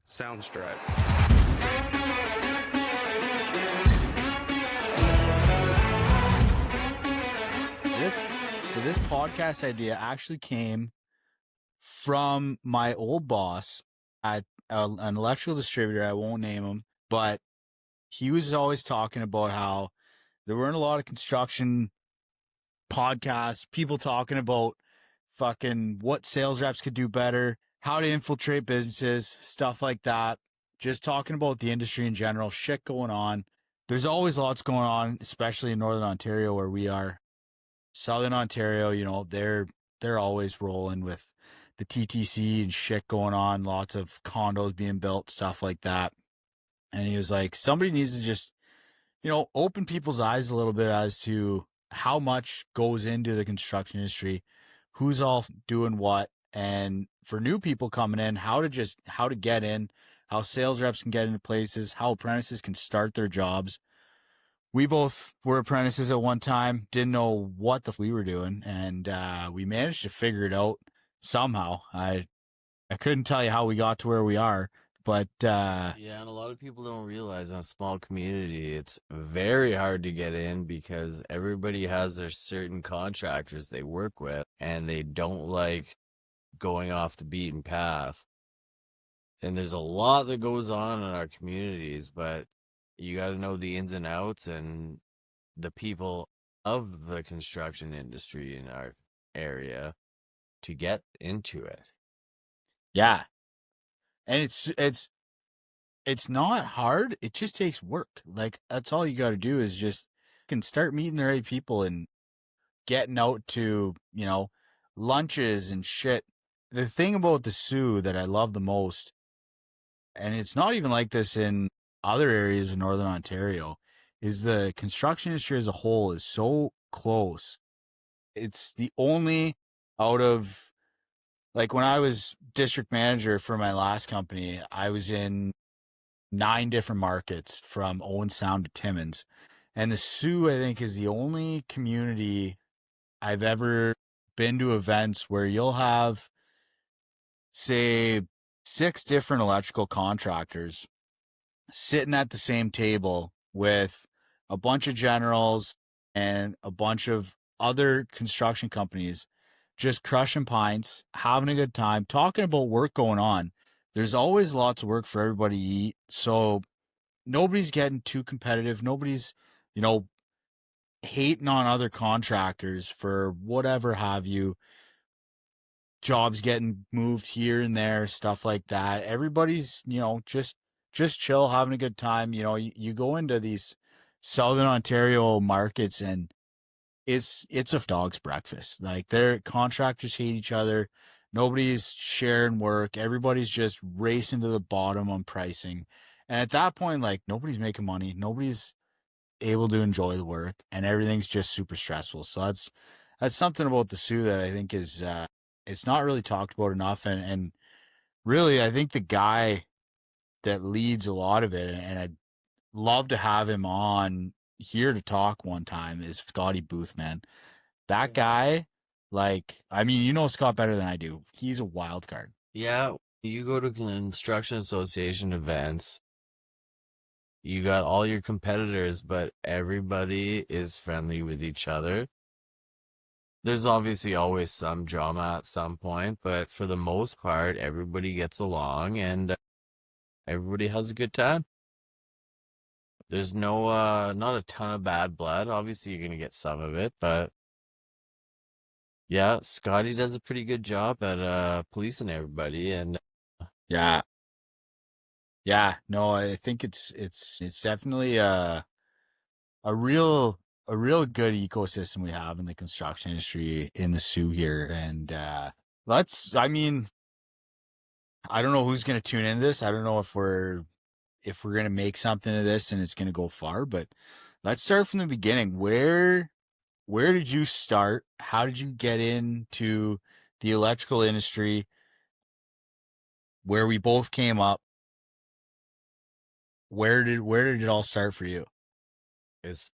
Soundstripe. This podcast idea actually came from my old boss at an electrical distributor. I won't name him, but he was always talking about how there weren't a lot of construction podcasts, people talking about fucking what sales reps could do better, how to infiltrate businesses, stuff like that. Just talking about the industry in general, shit going on. There's always lots going on, especially in Northern Ontario where we are. Southern Ontario, they're always rolling with the TTC and shit going on, lots of condos being built, stuff like that. And he was like, somebody needs to just, open people's eyes a little bit as to how much goes into the construction industry, who's all doing what, and for new people coming in, how to get in, how sales reps can get into places, how apprentices can start their jobs. We both were apprentices at one time, didn't know what the we were doing, and we managed to figure it out somehow. I couldn't tell you how we got to where we are, but Yeah, and a lot of people don't realize in a small community, it's very hard to get in because everybody has their certain contractors they work with, and they don't like going off the beaten path. And there's a lot that goes on in our communities, but you got to know the ins and outs and the people of the construction industry in our area to get into it. yeah, and it's not hard. It just takes work. Like that's all you got to do is just can start meeting the right people and getting out to lunches and shit. The thing about the Sioux that I love the most, and it's not even like this in other areas in Northern Ontario, is the construction industry as a whole is so close. It's the only out of like when I was district manager for my last company, I was in 9 different markets from Owen Sound to Timmins. And the Sioux, I think, is the only community I've ever been to events where you'll have, say, 6 different electrical contractors sitting at the same table with a bunch of generals and a bunch of other construction companies just crushing pints, having a good time, talking about work going on. There's always lots of work for everybody to eat. So nobody's getting too competitive. Nobody's, you know, hating on other contractors for whatever have you. Jobs getting moved here and there, stuff like that. Everybody's, just chill, having a good time. You go into these Southern Ontario markets and it's a dog's breakfast. Like their contractors hate each other. Nobody's sharing work. Everybody's just racing to the bottom on pricing. And at that point, like nobody's making money. Nobody's able to enjoy the work and everything's just super stressful. So that's something about the Sioux that I think is it's not really talked about enough, and really I think the guy that leads a lot of it, and I'd love to have him on here to talk one time, is Scotty Booth, man. That guy, like, I mean, you know Scott better than I do. He's a wild card. Yeah, you go to construction association events, you got all your competitors, but everybody is friendly with each other. There's obviously always some drama at some point, but for the most part, everybody gets along and everybody has a good time. There's not a ton of bad blood. Obviously, you're gonna get some of it, but yeah, Scotty does a pretty good job at policing everybody, and Yeah. Yeah, no, I think it's definitely a real a real good ecosystem we have in the construction industry in the Sioux here, and let's I mean I don't know who's going to tune into this. I don't know if we're going to make something of this and it's going to go far, but let's start from the beginning. Where did you start? How did you get into the electrical industry where we both came up? Where did it all start for you? it's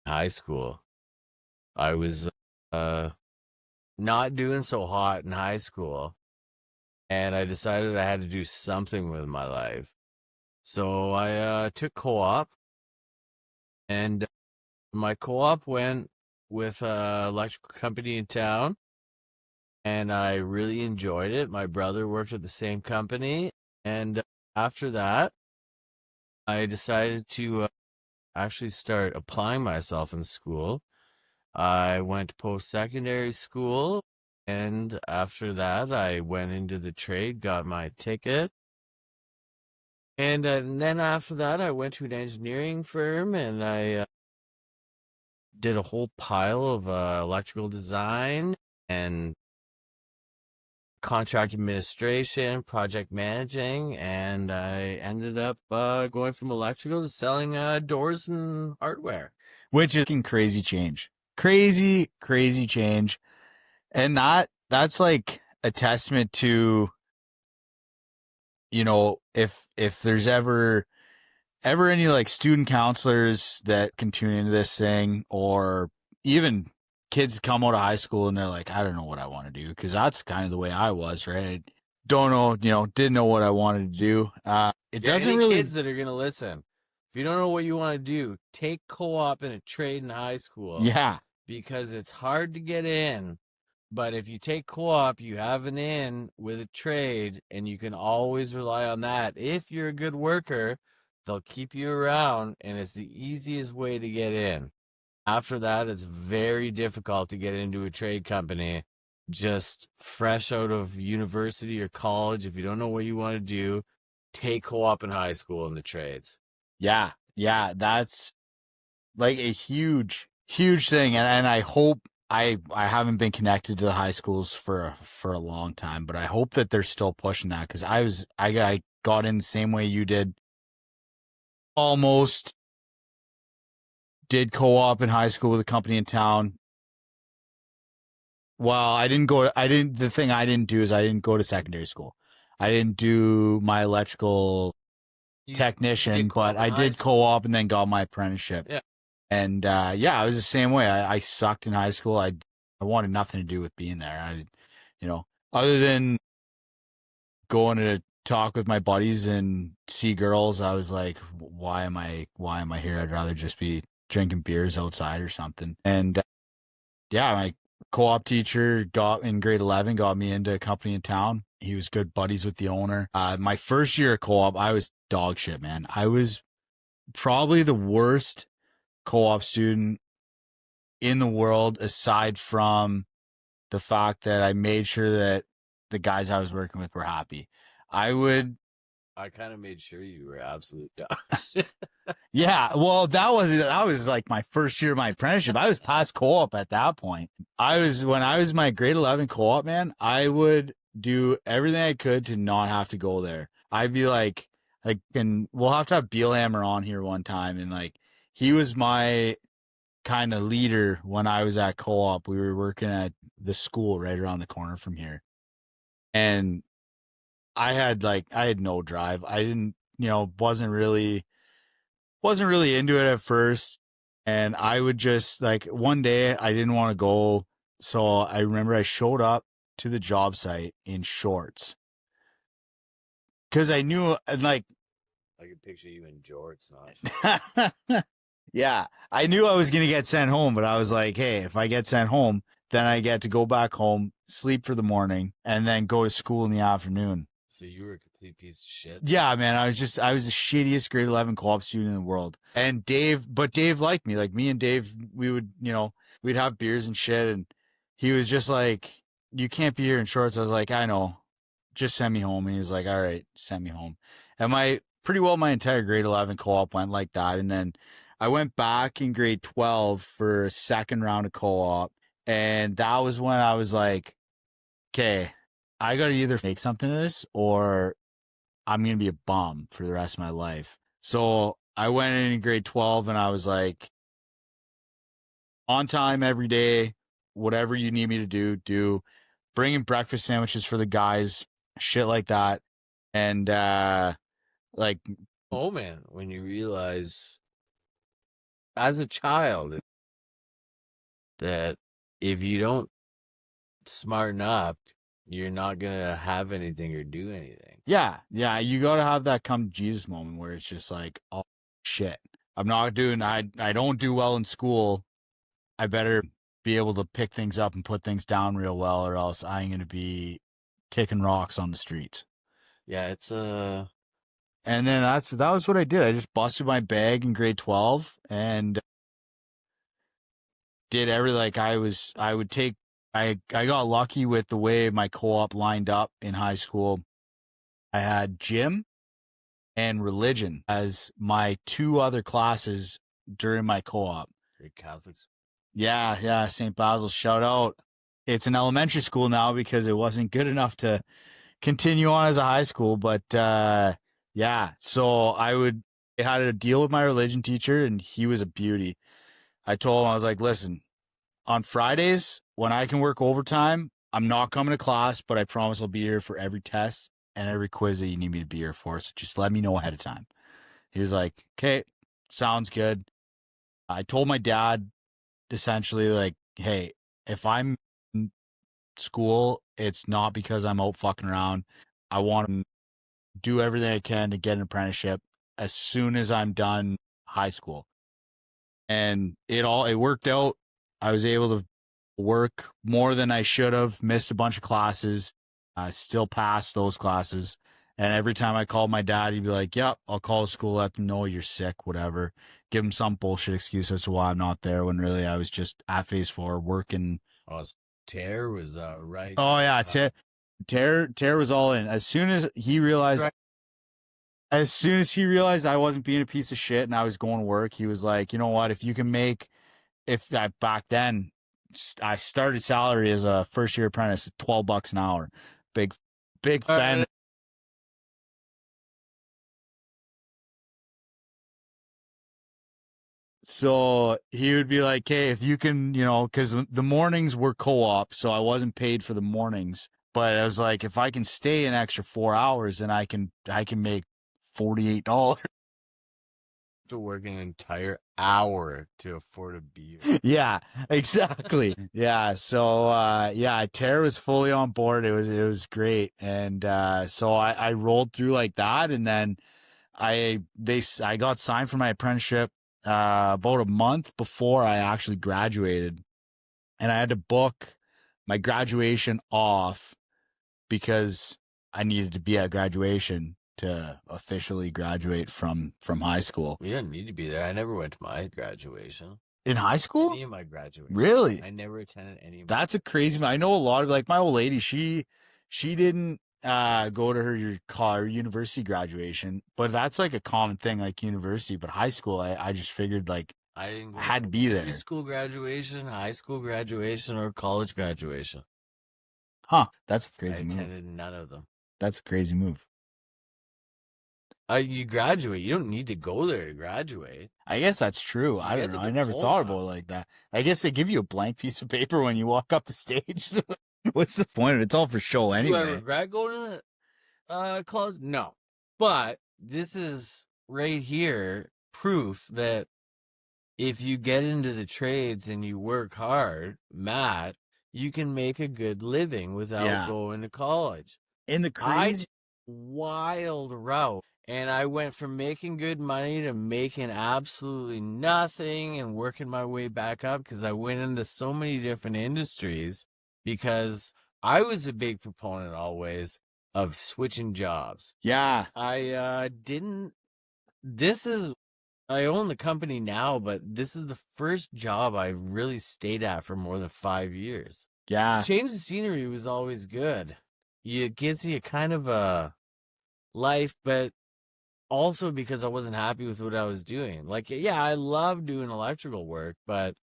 high school. I was uh not doing so hot in high school. and I decided I had to do something with my life. So I took co-op, and my co-op went with a electrical company in town, and I really enjoyed it. My brother worked at the same company, and after that, I decided to actually start applying myself in school. I went to post-secondary school, and after that, I went into the trade, got my ticket. And then after that, I went to an engineering firm, and I did a whole pile of electrical design and contract administration, project managing, and I ended up going from electrical to selling doors and hardware. which is fucking crazy change. Crazy, crazy change. And that's like a testament to, if there's ever any like student counselors that can tune into this thing, or even kids come out of high school and they're like, I don't know what I want to do, because that's kind of the way I was, right? I don't know, didn't know what I wanted to do. It Yeah, doesn't any really, kids that are gonna listen, if you don't know what you want to do, take co-op in a trade in high school yeah, because it's hard to get in. But if you take co-op, you have an in with a trade, and you can always rely on that. If you're a good worker, they'll keep you around, and it's the easiest way to get in. After that, it's very difficult to get into a trade company just fresh out of university or college. If you don't know what you want to do, take co-op in high school in the trades. yeah, that's like a huge, huge thing. And I hope, I haven't been connected to the high schools for a long time, but I hope that they're still pushing that, because I got in the same way you did. Almost did co-op in high school with a company in town. Well, the thing I didn't do is I didn't go to secondary school. I didn't do my electrical You did technician, but co-op in I high did school. co-op and then got my apprenticeship. Yeah. And yeah, I was the same way. I sucked in high school. I wanted nothing to do with being there. You know, other than going to talk with my buddies and see girls, I was like, why am I here? I'd rather just be drinking beers outside or something. And yeah, my co-op teacher got in grade 11, got me into a company in town. He was good buddies with the owner. My first year of co-op, I was dog shit, man. I was probably the worst co-op student in the world, aside from the fact that I made sure that the guys I was working with were happy. I would, I kind of made sure you were absolute dog shit. yeah. Well, that was like my first year of my apprenticeship. I was past co-op at that point. When I was my grade 11 co-op, man, I would do everything I could to not have to go there. I'd be and we'll have to have Beelhammer on here one time, and like he was my kind of leader when I was at co-op. We were working at the school right around the corner from here, and I had no drive. I didn't, wasn't really into it at first, and I would just like one day I didn't want to go, so I remember I showed up to the job site in shorts because I knew like I can picture you in jorts, not shorts. yeah, I knew I was going to get sent home, but I was like, hey, if I get sent home, then I get to go back home, sleep for the morning, and then go to school in the afternoon. So you were a complete piece of shit. Yeah, man, I was the shittiest grade 11 co-op student in the world. And Dave liked me. Like me and Dave, we would, we'd have beers and shit. And he was just like, you can't be here in shorts. I was like, I know, just send me home. And he was like, all right, send me home. And pretty well my entire grade 11 co-op went like that. And then I went back in grade 12 for a second round of co-op. And that was when I was like, okay, I got to either make something of this, or I'm going to be a bum for the rest of my life. So I went in grade 12 and I was like, on time every day, whatever you need me to do. Bringing breakfast sandwiches for the guys, shit like that. And, like, Oh man, when you realize as a child that if you don't smarten up, you're not gonna have anything or do anything. Yeah, yeah, you got to have that come to Jesus moment where it's just like, oh shit, I don't do well in school. I better be able to pick things up and put things down real well, or else I'm going to be kicking rocks on the streets. Yeah, it's And then that was what I did. I just busted my bag in grade 12 and did every like I would take I got lucky with the way my co-op lined up in high school. I had gym and religion as my two other classes during my co-op. Catholics. Yeah, yeah, St. Basil's, shout out. It's an elementary school now because it wasn't good enough to continue on as a high school, but yeah, so I had a deal with my religion teacher and he was a beauty. I told him, I was like, listen, on Fridays when I can work overtime, I'm not coming to class, but I promise I'll be here for every test and every quiz that you need me to be here for. So just let me know ahead of time. He was like, okay, sounds good. I told my dad essentially, like, hey, if I'm in school, it's not because I'm out fucking around. I want to do everything I can to get an apprenticeship as soon as I'm done high school. And it worked out. I was able to work more than I should have, missed a bunch of classes. I still passed those classes. And every time I called my dad, he'd be like, yep, I'll call the school, let them know you're sick, whatever. Give him some bullshit excuse as to why I'm not there when really I was just at phase 4 working. Oh, Tear was right. Oh, yeah. Tear was all in. Right. As soon as he realized I wasn't being a piece of shit and I was going to work, he was like, you know what, if you can make if I back then I started salary as a first year apprentice at $12 an hour. Big big fan. So he would be like, hey, if you can, because the mornings were co-op, so I wasn't paid for the mornings. But I was like, if I can stay an extra 4 hours, then I can make $48. To work an entire hour to afford a beer. Yeah, exactly. Yeah. So yeah, Tara was fully on board. It was great. And so I rolled through like that, and then I got signed for my apprenticeship about a month before I actually graduated. And I had to book my graduation off because I needed to be at graduation to officially graduate from high school. You didn't need to be there. I never went to my graduation. In high school? Any of my graduation. Really? I never attended any of That's a crazy. I know a lot of like my old lady. She didn't go to her university graduation, but that's like a common thing, like university. But high school, I just figured like I didn't go I had to be there. School graduation, high school graduation, or college graduation. Huh? That's a crazy I move. attended none of them. That's a crazy move. You graduate. You don't need to go there to graduate. I guess that's true. I don't know. I never thought about it like that. I guess they give you a blank piece of paper when you walk up the stage. What's the point? It's all for show anyway. Do I regret going to college? No. But this is right here proof that if you get into the trades and you work hard, Matt, you can make a good living without going to college. In the crazy wild route. And I went from making good money to making absolutely nothing and working my way back up because I went into so many different industries because I was a big proponent always of switching jobs. Yeah. I didn't. I own the company now, but this is the first job I really stayed at for more than 5 years. Yeah. Change the scenery was always good. It gives you kind of a life, but also because I wasn't happy with what I was doing. Like, yeah, I love doing electrical work, but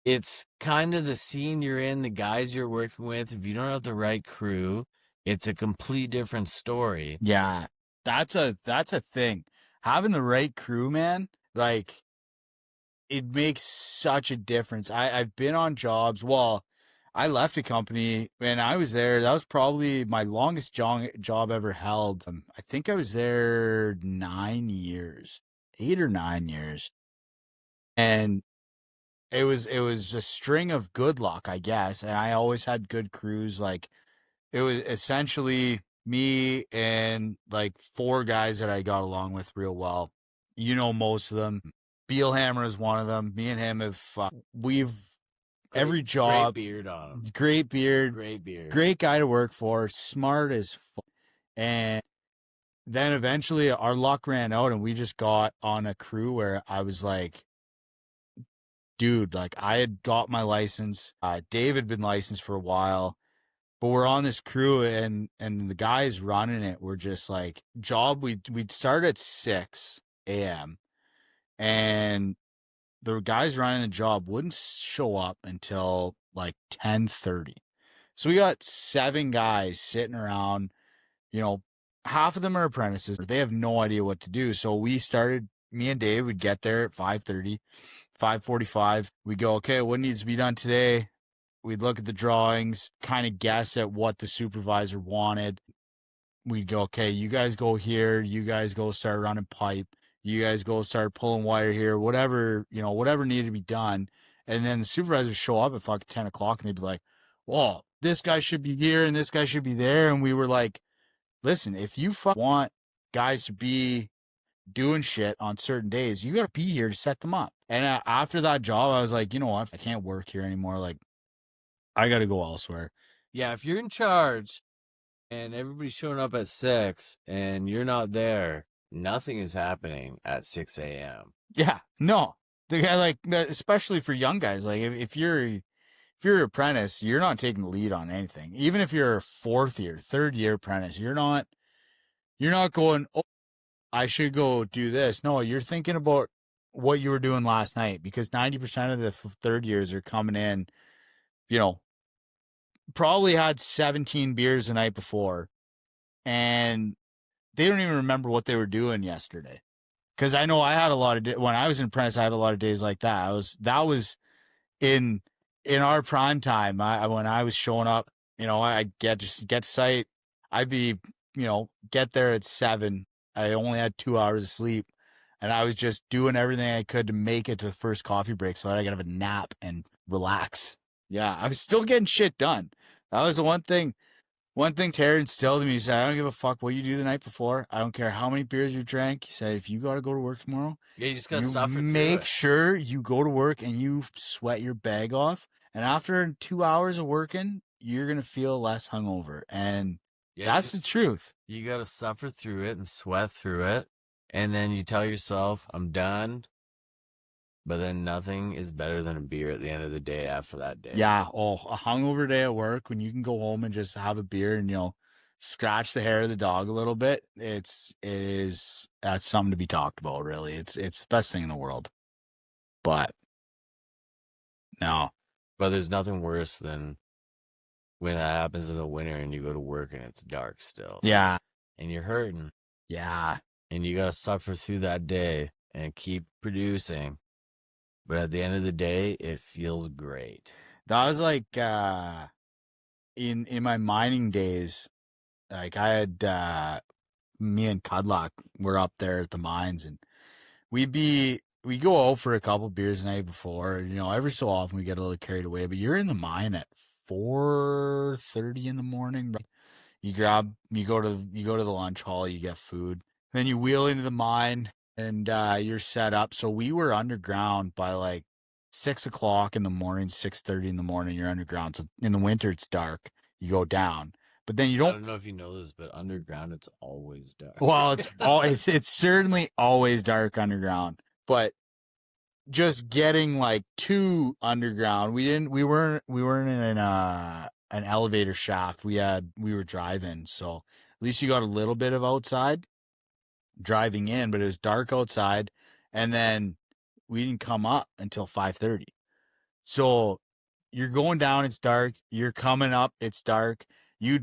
it's kind of the scene you're in, the guys you're working with. If you don't have the right crew, it's a complete different story. Yeah. That's a thing. Having the right crew, man, like it makes such a difference. I've been on jobs. Well, I left a company and I was there. That was probably my longest job ever held. I think I was there 9 years, 8 or 9 years. And it was a string of good luck, I guess. And I always had good crews. Like It was essentially me and like four guys that I got along with real well. You know, most of them. Beelhammer is one of them. Me and him have, we've, every Great job, beard on him. great beard, Great beard. great guy to work for, smart as fuck. And then eventually our luck ran out and we just got on a crew where I was like, dude, like I had got my license. Dave had been licensed for a while, but we're on this crew and the guys running it were just like we'd start at 6 a.m. and the guys running the job wouldn't show up until like 10:30. So we got 7 guys sitting around, you know, half of them are apprentices. They have no idea what to do. So we started, me and Dave would get there at 5:30, 5:45. We go, okay, what needs to be done today? We'd look at the drawings, kind of guess at what the supervisor wanted. We'd go, okay, you guys go here, you guys go start running pipe, you guys go start pulling wire here, whatever, whatever needed to be done. And then the supervisors show up at fucking 10 o'clock and they'd be like, well, this guy should be here and this guy should be there. And we were like, listen, if you want guys to be doing shit on certain days, you got to be here to set them up. And after that job, I was like, you know what? I can't work here anymore. Like, I got to go elsewhere. Yeah, if you're in charge and everybody's showing up at 6 and you're not there, nothing is happening at 6 a.m. Yeah, no. The guy, like, especially for young guys, like if you're an apprentice, you're not taking the lead on anything. Even if you're a fourth year, third year apprentice, you're not going, oh, I should go do this. No, you're thinking about what you were doing last night because 90% of the third years are coming in, you know, probably had 17 beers the night before and they don't even remember what they were doing yesterday. Because I know I had a lot of when I was in press, I had a lot of days like that. That was in our prime time. When I was showing up, I'd get to site. I'd be, get there at 7. I only had 2 hours of sleep, and I was just doing everything I could to make it to the first coffee break so that I could have a nap and relax. Yeah, I was still getting shit done. That was the one thing. One thing Terry instilled in me, he said, I don't give a fuck what you do the night before. I don't care how many beers you drank. He said, if you got to go to work tomorrow, Yeah, you just gotta you suffer through make it. sure you go to work and you sweat your bag off. And after 2 hours of working, you're going to feel less hungover. And Yeah, that's the truth. you gotta suffer through it and sweat through it. And then you tell yourself, I'm done. But then nothing is better than a beer at the end of the day after that day. Yeah. Oh, a hungover day at work when you can go home and just have a beer and, scratch the hair of the dog a little bit. That's something to be talked about, really. It's the best thing in the world. But no. But there's nothing worse than when that happens in the winter and you go to work and it's dark still. Yeah. And you're hurting. Yeah. And you gotta suffer through that day and keep producing. But at the end of the day, it feels great. That was like in my mining days, like I had me and Cudlock were up there at the mines and we go out for a couple beers the night before. Every so often we get a little carried away, but you're in the mine at 4:30 in the morning. You go to the lunch hall, you get food. Then you wheel into the mine and you're set up. So we were underground by like 6 o'clock in the morning, 6:30 in the morning. You're underground. So in the winter it's dark. You go down, but then you I don't. don't know if you know this, but underground it's always dark. Well, it's certainly always dark underground, but just getting like to underground, we weren't in an elevator shaft. We were driving, so at least you got a little bit of outside driving in, but it was dark outside, and then we didn't come up until 5:30. So you're going down, it's dark. You're coming up, it's dark. You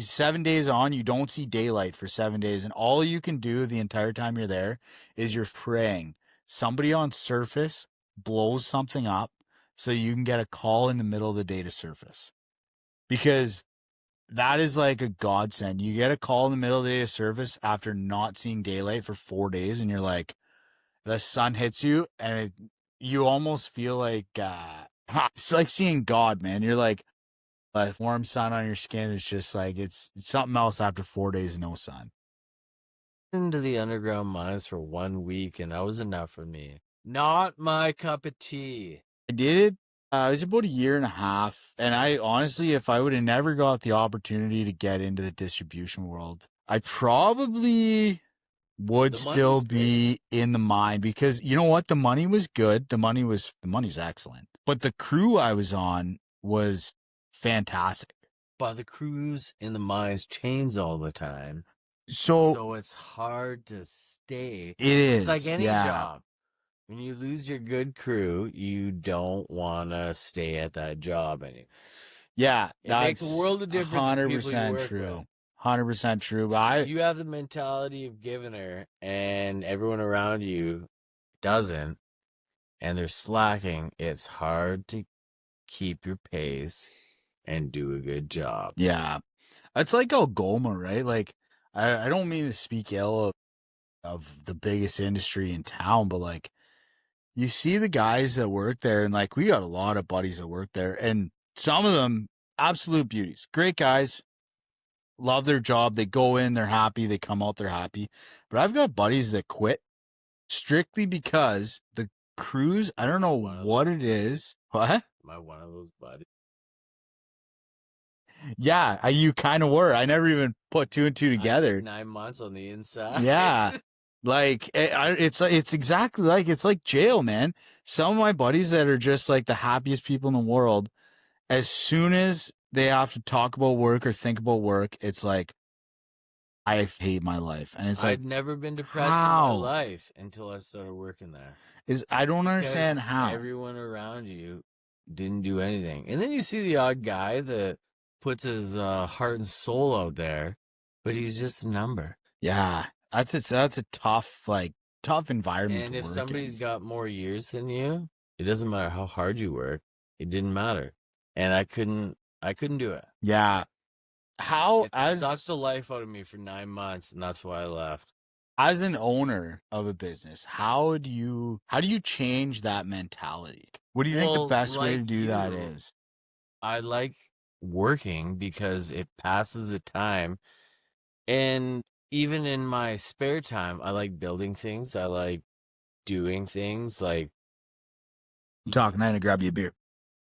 7 days on, you don't see daylight for 7 days, and all you can do the entire time you're there is you're praying somebody on surface blows something up so you can get a call in the middle of the day to surface. Because that is like a godsend. You get a call in the middle of the day to surface after not seeing daylight for 4 days, and you're like, the sun hits you, and you almost feel like it's like seeing God, man. You're like, But warm sun on your skin is just like it's something else after 4 days of no sun. Into the underground mines for 1 week, and that was enough for me. Not my cup of tea. I did it. It was about a year and a half, and I honestly, if I would have never got the opportunity to get into the distribution world, I probably would The still money's great. be in the mine because you know what? The money was good. The money's excellent. But the crew I was on was fantastic. But the crews in the mines change all the time. So So it's hard to stay. it It's like is, any yeah. job. When you lose your good crew, you don't want to stay at that job anymore. Yeah, It makes a that's world of difference to people you 100% work with. true. 100% true. But I You have the mentality of giving her, and everyone around you doesn't, and they're slacking. It's hard to keep your pace and do a good job. yeah. It's like Algoma, right? Like I don't mean to speak ill of the biggest industry in town, but like you see the guys that work there, and like we got a lot of buddies that work there, and some of them absolute beauties, great guys, love their job. They go in, they're happy, they come out, they're happy. But I've got buddies that quit strictly because the crews, I don't know One of what those. it is. What? Am I one of those buddies? Yeah, you kind of were. I never even put two and two I did together. 9 months on the inside. Yeah. Like it's exactly like it's like jail, man. Some of my buddies that are just like the happiest people in the world, as soon as they have to talk about work or think about work, it's like I hate my life. And it's like I'd never been depressed in my how life until I started working there. is I don't understand Because how. everyone around you didn't do anything. And then you see the odd guy that puts his heart and soul out there, but he's just a number. Yeah. That's a tough environment And to if work somebody's in. got more years than you, it doesn't matter how hard you work. It didn't matter. And I couldn't do it. Yeah. How It sucked the life out of me for 9 months, and that's why I left. as an owner of a business, how do you change that mentality? What do you think the Well, best way like to do that you, is? I like working because it passes the time. And even in my spare time, I like building things. I like doing things like I'm talking, I'm gonna grab you a beer.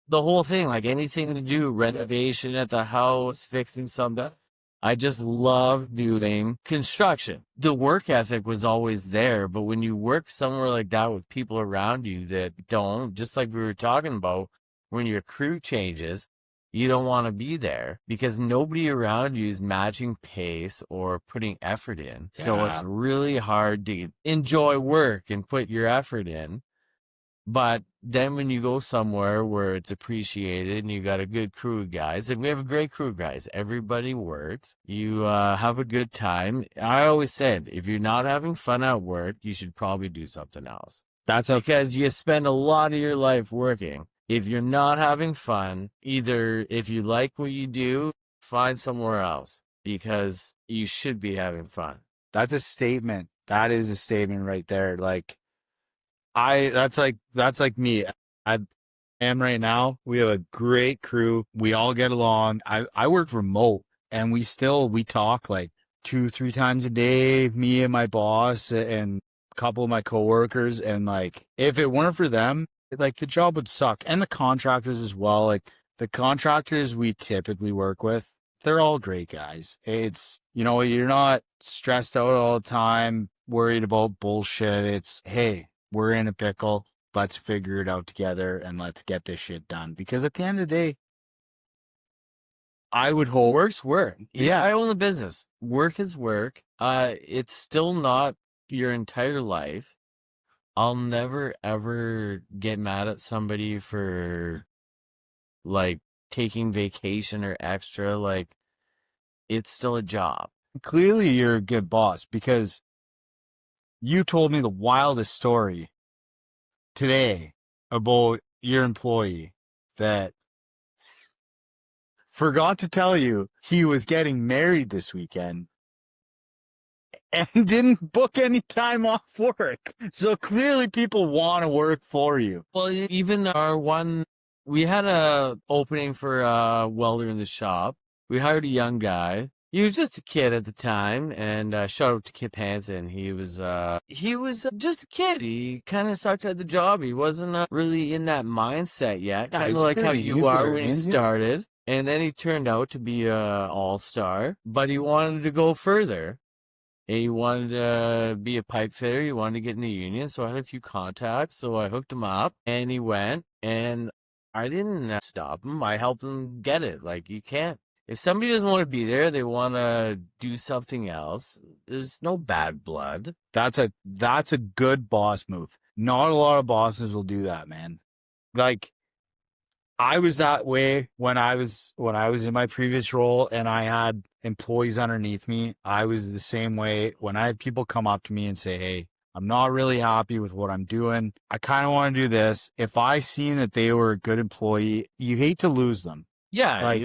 the whole thing, like anything to do, renovation at the house, fixing something. I just love doing construction. The work ethic was always there, but when you work somewhere like that with people around you that don't, just like we were talking about, when your crew changes, you don't want to be there because nobody around you is matching pace or putting effort in. So it's Yeah. really hard to enjoy work and put your effort in. But then when you go somewhere where it's appreciated and you got a good crew of guys, and we have a great crew of guys, everybody works, you have a good time. I always said, if you're not having fun at work, you should probably do something else That's a because you spend a lot of your life working. If you're not having fun, either if you like what you do, find somewhere else because you should be having fun. that's a statement. That is a statement right there. Like that's like me. I am right now. We have a great crew. We all get along. I work remote and we talk like 2-3 times a day, me and my boss and a couple of my coworkers. And like if it weren't for them, like the job would suck. And the contractors as well. Like the contractors we typically work with, they're all great guys. It's you're not stressed out all the time, worried about bullshit. It's hey, we're in a pickle. Let's figure it out together and let's get this shit done. Because at the end of the day, I would hope, Work's work. yeah, I own the business. Work is work. It's still not your entire life. I'll never ever get mad at somebody for like taking vacation or extra. Like it's still a job. clearly you're a good boss because you told me the wildest story today about your employee that forgot to tell you he was getting married this weekend and didn't book any time off work. So clearly people want to work for you. Well, even our one we had a opening for a welder in the shop. We hired a young guy. He was just a kid at the time, and shout out to Kip Hansen. He was just a kid. He kind of sucked at the job. He wasn't really in that mindset yet, Yeah, kind of it's like how pretty you new for are their when you hands, yeah. started. And then he turned out to be a all-star, but he wanted to go further. And he wanted to be a pipe fitter. He wanted to get in the union. So I had a few contacts. So I hooked him up and he went, and I didn't stop him. I helped him get it. Like, you can't, if somebody doesn't want to be there, they want to do something else. There's no bad blood. That's a good boss move. Not a lot of bosses will do that, man. Like, I was that way when I was in my previous role and I had employees underneath me. I was the same way when I had people come up to me and say, "Hey, I'm not really happy with what I'm doing. I kind of want to do this." If I seen that they were a good employee, you hate to lose them. Yeah, Like,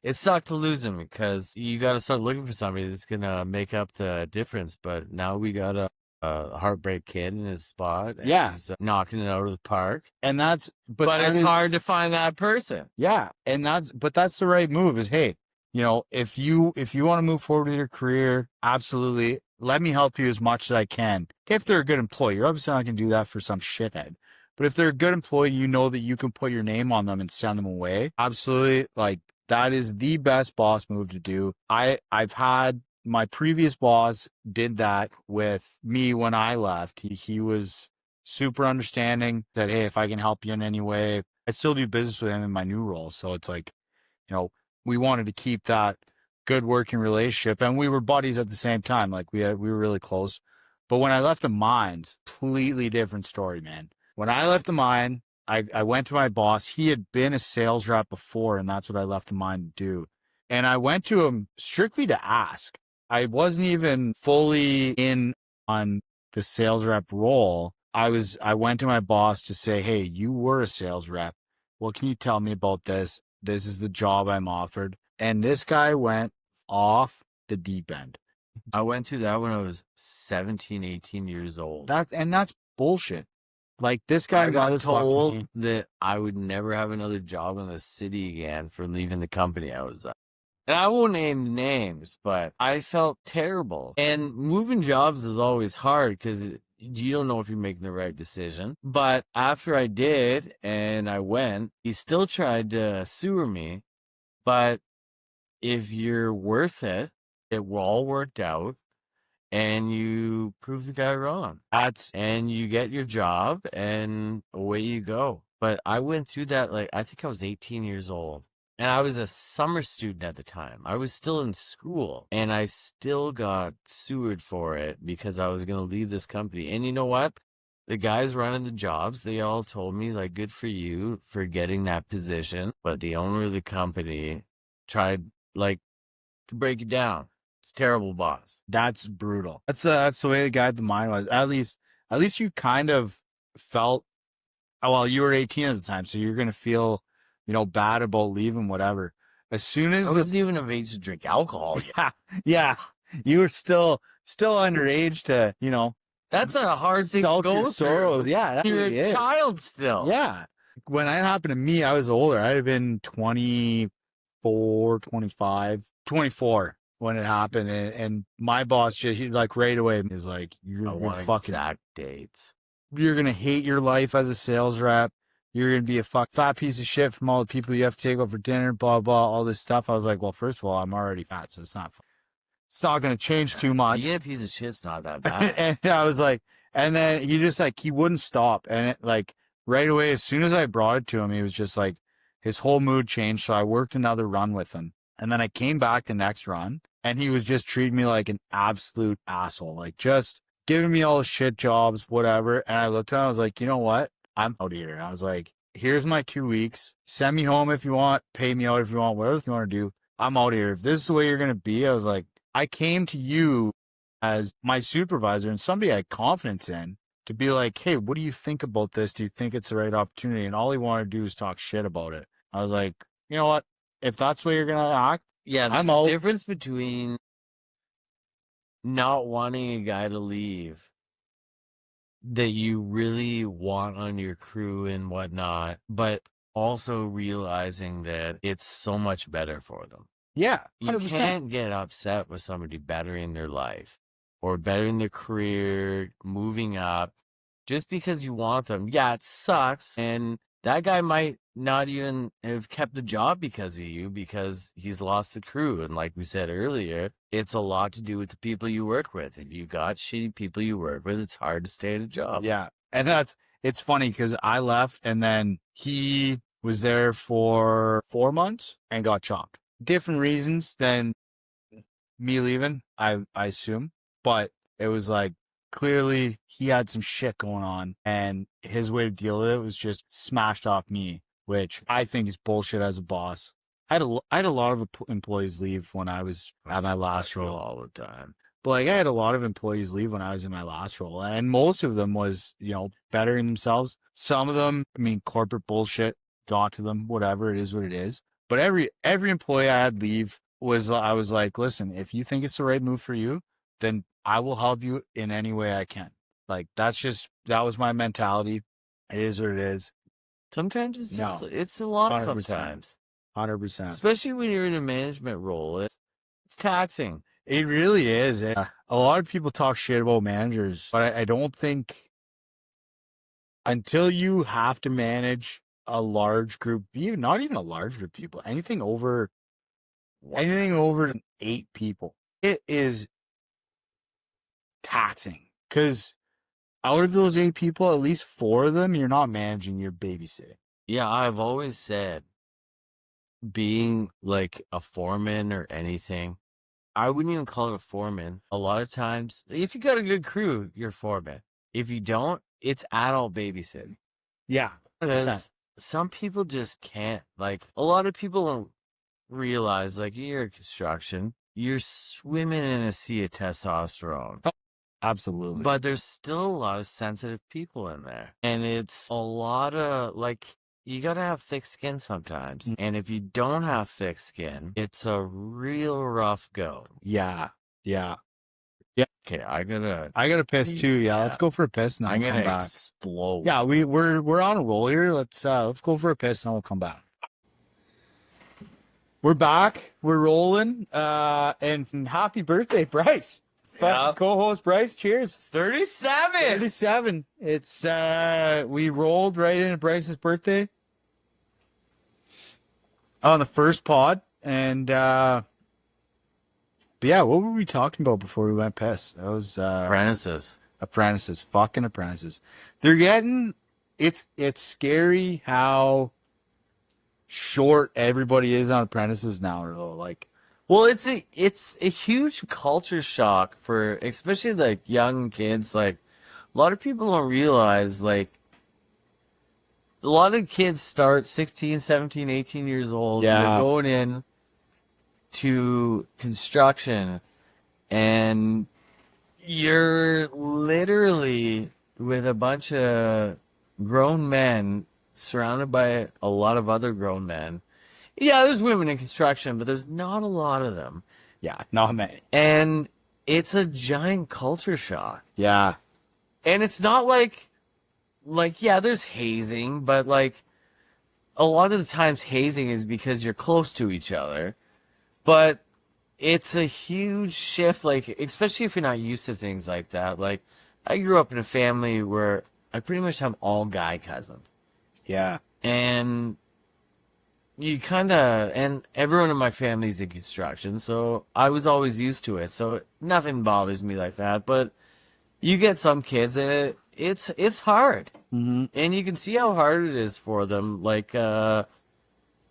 it sucked to lose him because you got to start looking for somebody that's going to make up the difference. But now we got a heartbreak kid in his spot. And yeah, he's knocking it out of the park. and But that it's is hard to find that person. Yeah, and that's the right move is, hey, if you want to move forward with your career, absolutely, let me help you as much as I can. If they're a good employee, you're obviously not going to do that for some shithead. But if they're a good employee, you know that you can put your name on them and send them away. Absolutely, like that is the best boss move to do. I've had my previous boss did that with me when I left. He was super understanding that, hey, if I can help you in any way, I still do business with him in my new role. So it's like, we wanted to keep that good working relationship, and we were buddies at the same time. Like we were really close. But when I left the mines, completely different story, man. When I left the mine, I went to my boss. He had been a sales rep before, and that's what I left the mine to do. And I went to him strictly to ask. I wasn't even fully in on the sales rep role. I went to my boss to say, "Hey, you were a sales rep. What can you tell me about this? This is the job I'm offered." And this guy went off the deep end. I went through that when I was 17, 18 years old. That's bullshit. Like, this guy I got told me. that I would never have another job in the city again for leaving the company I was at. And I won't name names, but I felt terrible. And moving jobs is always hard because you don't know if you're making the right decision. But after I did and I went, he still tried to sewer me. But if you're worth it, it all worked out and you prove the guy wrong. And you get your job and away you go. But I went through that, like, I think I was 18 years old. And I was a summer student at the time. I was still in school. And I still got sewered for it because I was going to leave this company. And you know what? The guys running the jobs, they all told me, like, good for you for getting that position. But the owner of the company tried, like, to break it down. It's terrible, boss. That's brutal. That's the way the guy at the mine was. At least you kind of felt, well, you were 18 at the time, so you're gonna feel, bad about leaving, whatever. As soon as I wasn't even of age to drink alcohol yet. yeah, you were still underage to, That's a hard thing to sulk go your through. sorrows. Yeah, that You're really a is. child still. Yeah. When that happened to me, I was older. I'd have been 24, 25, 24 when it happened. And my boss, he like right away is like, I you're want fucking, exact dates. you're going to hate your life as a sales rep. You're going to be a fat piece of shit from all the people you have to take out for dinner, blah, blah, all this stuff. I was like, well, first of all, I'm already fat, so it's not going to change too much. Being a piece of shit's not that bad. And I was like, and then he just like, he wouldn't stop. And it, like right away, as soon as I brought it to him, he was just like, his whole mood changed. So I worked another run with him. And then I came back the next run and he was just treating me like an absolute asshole, like just giving me all the shit jobs, whatever. And I looked at him, I was like, you know what? I'm out of here. I was like, here's my 2 weeks. Send me home if you want, pay me out if you want, whatever you want to do. I'm out of here. If this is the way you're going to be, I was like, I came to you as my supervisor and somebody I had confidence in to be like, hey, what do you think about this? Do you think it's the right opportunity? And all he wanted to do is talk shit about it. I was like, you know what? If that's the way you're going to act, Yeah, I'm there's out. a difference between not wanting a guy to leave that you really want on your crew and whatnot, but also realizing that it's so much better for them. Yeah, You 100%. can't get upset with somebody bettering their life or bettering their career, moving up, just because you want them. Yeah, it sucks. And that guy might not even have kept the job because of you, because he's lost the crew. And like we said earlier, it's a lot to do with the people you work with. If you got shitty people you work with, it's hard to stay at a job. Yeah. And it's funny because I left and then he was there for 4 months and got chopped. Different reasons than me leaving, I assume. But it was like clearly he had some shit going on and his way to deal with it was just smashed off me, which I think is bullshit as a boss. I had a lot of employees leave when I was at my last role all the time. But like I had a lot of employees leave when I was in my last role, and most of them was, bettering themselves. Some of them, I mean, corporate bullshit got to them, whatever, it is what it is. But every employee I had leave I was like, listen, if you think it's the right move for you, then I will help you in any way I can. Like that was my mentality. It is what it is. Sometimes it's just, it's a lot 100%. sometimes. 100%. Especially when you're in a management role. It's taxing. It really is. Yeah. A lot of people talk shit about managers, but I don't think until you have to manage a large group, not even a large group of people, anything over 8 people, it is taxing. Because out of those 8 people, at least 4 of them, you're not managing, you're babysitting. Yeah, I've always said being like a foreman or anything, I wouldn't even call it a foreman. A lot of times, if you got a good crew, you're foreman. If you don't, it's adult babysitting. Yeah. Because some people just can't. Like, a lot of people don't realize, like, you're in construction, you're swimming in a sea of testosterone. Oh, absolutely. But there's still a lot of sensitive people in there. And it's a lot of, like, you gotta have thick skin sometimes. And if you don't have thick skin, it's a real rough go. Yeah. Yeah. Okay, I gotta piss too. Yeah, let's go for a piss and then I'm we'll gonna come back. explode. Yeah, we're on a roll here. Let's go for a piss and then we'll come back. We're back. We're rolling. And happy birthday, Bryce. Yeah. Co-host Bryce. Cheers. 37. 37. It's we rolled right into Bryce's birthday on the first pod, and but yeah, what were we talking about before we went piss? That was Apprentices. Fucking apprentices. They're getting. It's scary how short everybody is on apprentices now, though. Like, well, it's a huge culture shock for especially like young kids. Like, a lot of people don't realize, like, a lot of kids start 16, 17, 18 years old. Yeah. They're going in to construction, and you're literally with a bunch of grown men surrounded by a lot of other grown men. Yeah, there's women in construction, but there's not a lot of them. Yeah, not many. And it's a giant culture shock. Yeah. And it's not like, yeah, there's hazing, but like a lot of the times hazing is because you're close to each other. But it's a huge shift, like, especially if you're not used to things like that. Like, I grew up in a family where I pretty much have all guy cousins. Yeah. And you kind of, and everyone in my family's in construction, so I was always used to it. So nothing bothers me like that. But you get some kids, it's hard. Mm-hmm. And you can see how hard it is for them. Like,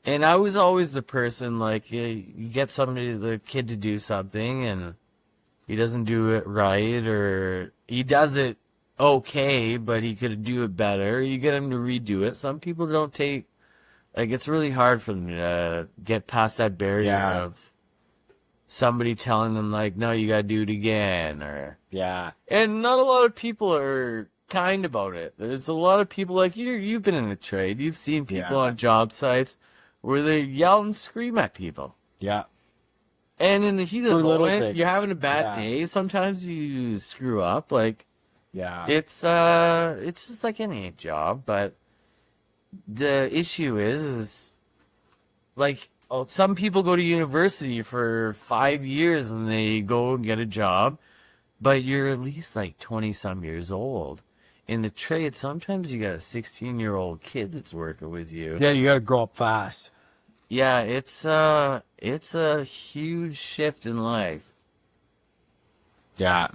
and I was always the person, like, you get the kid to do something, and he doesn't do it right, or he does it okay, but he could do it better. You get him to redo it. Some people don't take, like, it's really hard for them to get past that barrier of somebody telling them, like, no, you gotta do it again, or... Yeah. And not a lot of people are kind about it. There's a lot of people, like, you've been in the trade. You've seen people on job sites where they yell and scream at people. Yeah. And in the heat of the moment, you're having a bad Yeah. day. Sometimes you screw up. Like, Yeah. it's just like any job, but the issue is like, some people go to university for 5 years and they go and get a job, but you're at least like 20 some years old. In the trade, sometimes you got a 16-year-old kid that's working with you. Yeah, you got to grow up fast. Yeah, it's a huge shift in life. Yeah.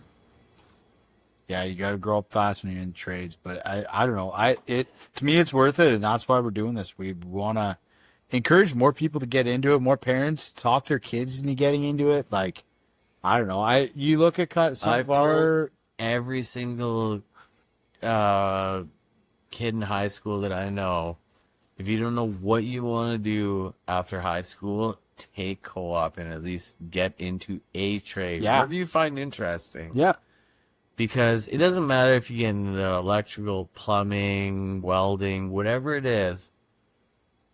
Yeah, you got to grow up fast when you're in trades. But I don't know. To me, it's worth it, and that's why we're doing this. We want to encourage more people to get into it. More parents talk their kids into getting into it. Like, I don't know. You look at some I've of our told every single kid in high school that I know, if you don't know what you want to do after high school, take co-op and at least get into a trade, Yeah. whatever you find interesting. yeah. Because it doesn't matter if you get into electrical, plumbing, welding, whatever it is.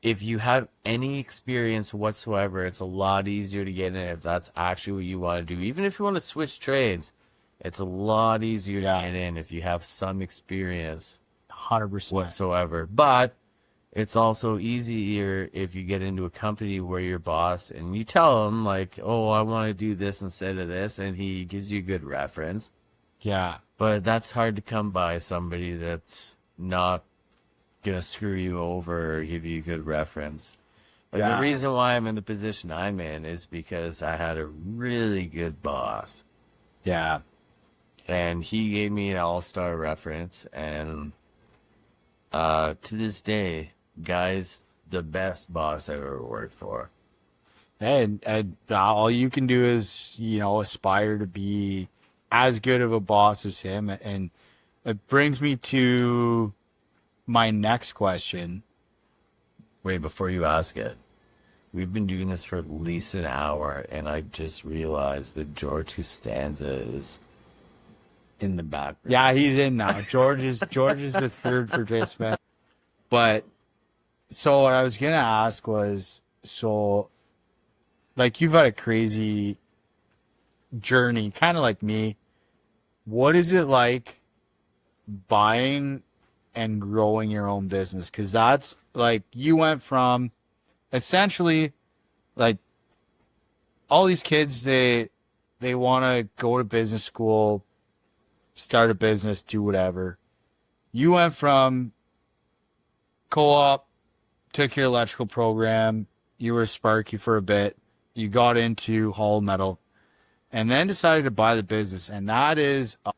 If you have any experience whatsoever, it's a lot easier to get in if that's actually what you want to do. Even if you want to switch trades, it's a lot easier to get in if you have some experience 100%. whatsoever. But it's also easier if you get into a company where your boss and you tell him, like, oh, I want to do this instead of this, and he gives you a good reference. Yeah. But that's hard to come by, somebody that's not going to screw you over or give you a good reference. But Yeah. the reason why I'm in the position I'm in is because I had a really good boss. Yeah. And he gave me an all-star reference. And to this day, guy's the best boss I've ever worked for. And all you can do is, aspire to be as good of a boss as him. And it brings me to my next question. Wait, before you ask it, we've been doing this for at least an hour, and I just realized that George Costanza is in the background. Yeah, he's in now. George is the third participant. But so what I was gonna ask was, like, you've had a crazy journey, kind of like me. What is it like buying and growing your own business? Because that's like, you went from essentially, like, all these kids, they want to go to business school, start a business, do whatever. You went from co-op, took your electrical program, you were Sparky for a bit, you got into Hollow Metal, and then decided to buy the business. And that is a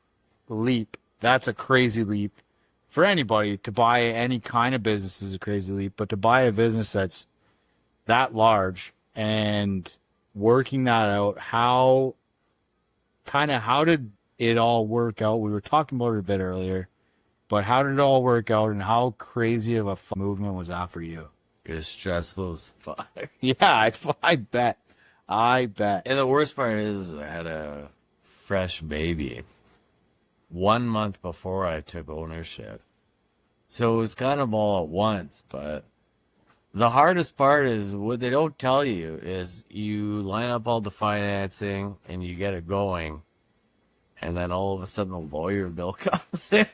leap. That's a crazy leap. For anybody, to buy any kind of business is a crazy leap, but to buy a business that's that large and working that out, how did it all work out? We were talking about it a bit earlier, but how did it all work out, and how crazy of a movement was that for you? It was stressful as fuck. Yeah, I bet. And the worst part is I had a fresh baby 1 month before I took ownership. So it was kind of all at once, but the hardest part is what they don't tell you is you line up all the financing and you get it going, and then all of a sudden a lawyer bill comes in.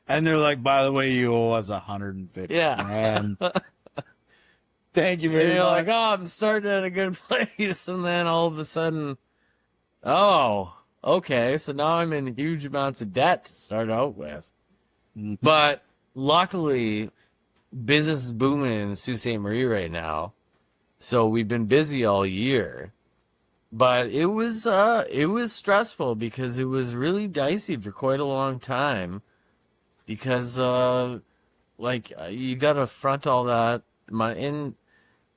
And they're like, by the way, you owe us 150. Yeah. And thank you So very you're much. like, oh, I'm starting at a good place, and then all of a sudden, oh, okay, so now I'm in huge amounts of debt to start out with. But luckily, business is booming in Sault Ste. Marie right now, so we've been busy all year. But it was stressful because it was really dicey for quite a long time. Because you gotta front all that money, and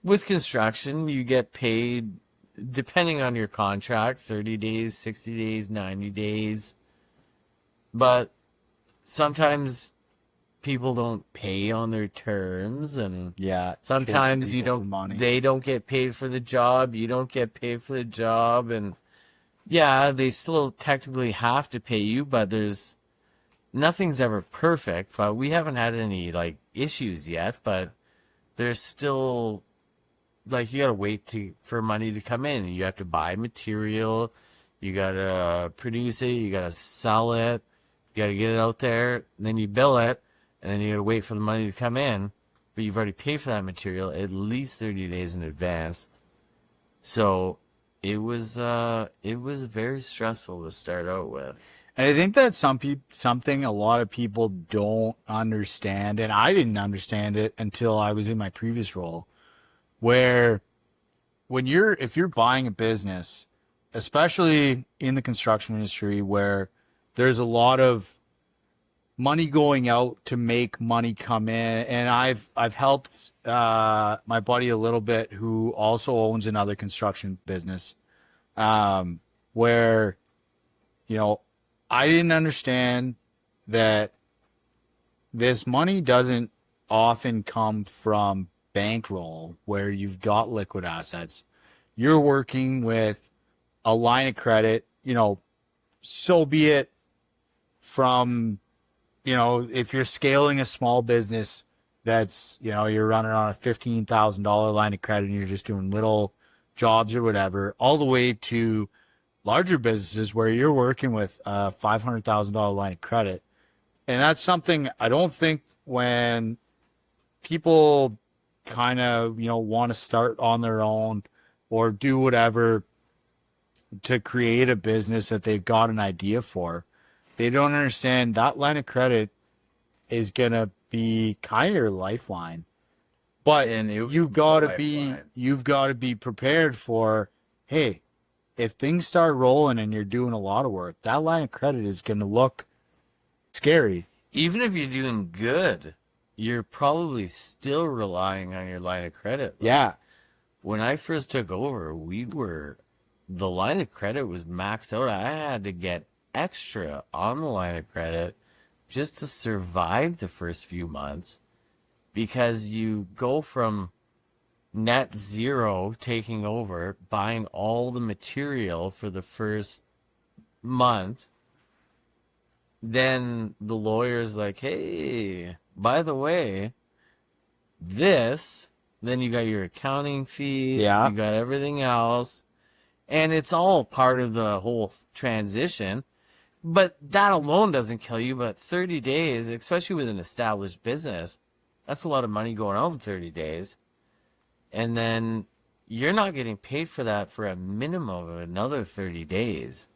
with construction, you get paid depending on your contract, 30 days, 60 days, 90 days. But sometimes people don't pay on their terms, and Yeah. sometimes they don't get paid for the job, you don't get paid for the job, and yeah, they still technically have to pay you, but nothing's ever perfect. But we haven't had any issues yet, but there's still you gotta wait for money to come in. You have to buy material, you gotta produce it, you gotta sell it, you gotta get it out there, and then you bill it, and then you gotta wait for the money to come in, but you've already paid for that material at least 30 days in advance. So it was very stressful to start out with. And I think that's something a lot of people don't understand, and I didn't understand it until I was in my previous role, where if you're buying a business, especially in the construction industry where there's a lot of money going out to make money come in, and I've helped my buddy a little bit who also owns another construction business, where you know I didn't understand that this money doesn't often come from bankroll where you've got liquid assets. You're working with a line of credit, so be it from, if you're scaling a small business that's, you're running on a $15,000 line of credit and you're just doing little jobs or whatever, all the way to larger businesses where you're working with a $500,000 line of credit. And that's something I don't think when people kind of, want to start on their own or do whatever to create a business that they've got an idea for, they don't understand that line of credit is going to be kind of your lifeline. But you've got to be prepared for, hey, if things start rolling and you're doing a lot of work, that line of credit is going to look scary. Even if you're doing good, you're probably still relying on your line of credit. Yeah. When I first took over, the line of credit was maxed out. I had to get extra on the line of credit just to survive the first few months, because you go from net zero taking over, buying all the material for the first month. Then the lawyer's like, hey, by the way, this, then you got your accounting fees, you got everything else, and it's all part of the whole transition. But that alone doesn't kill you, but 30 days, especially with an established business, that's a lot of money going out in 30 days. And then you're not getting paid for that for a minimum of another 30 days.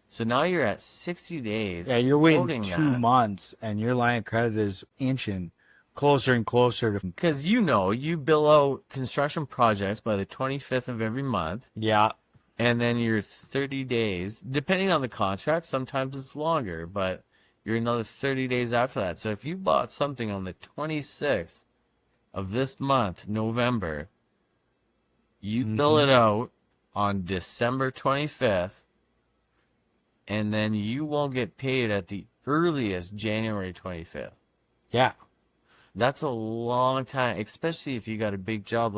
So now you're at 60 days. Yeah, you're waiting 2 months, and your line of credit is inching closer and closer to. Because you bill out construction projects by the 25th of every month. Yeah. And then you're 30 days, depending on the contract, sometimes it's longer, but you're another 30 days after that. So if you bought something on the 26th of this month, November, you bill it out on December 25th, and then you won't get paid at the earliest January 25th. Yeah. That's a long time, especially if you got a big job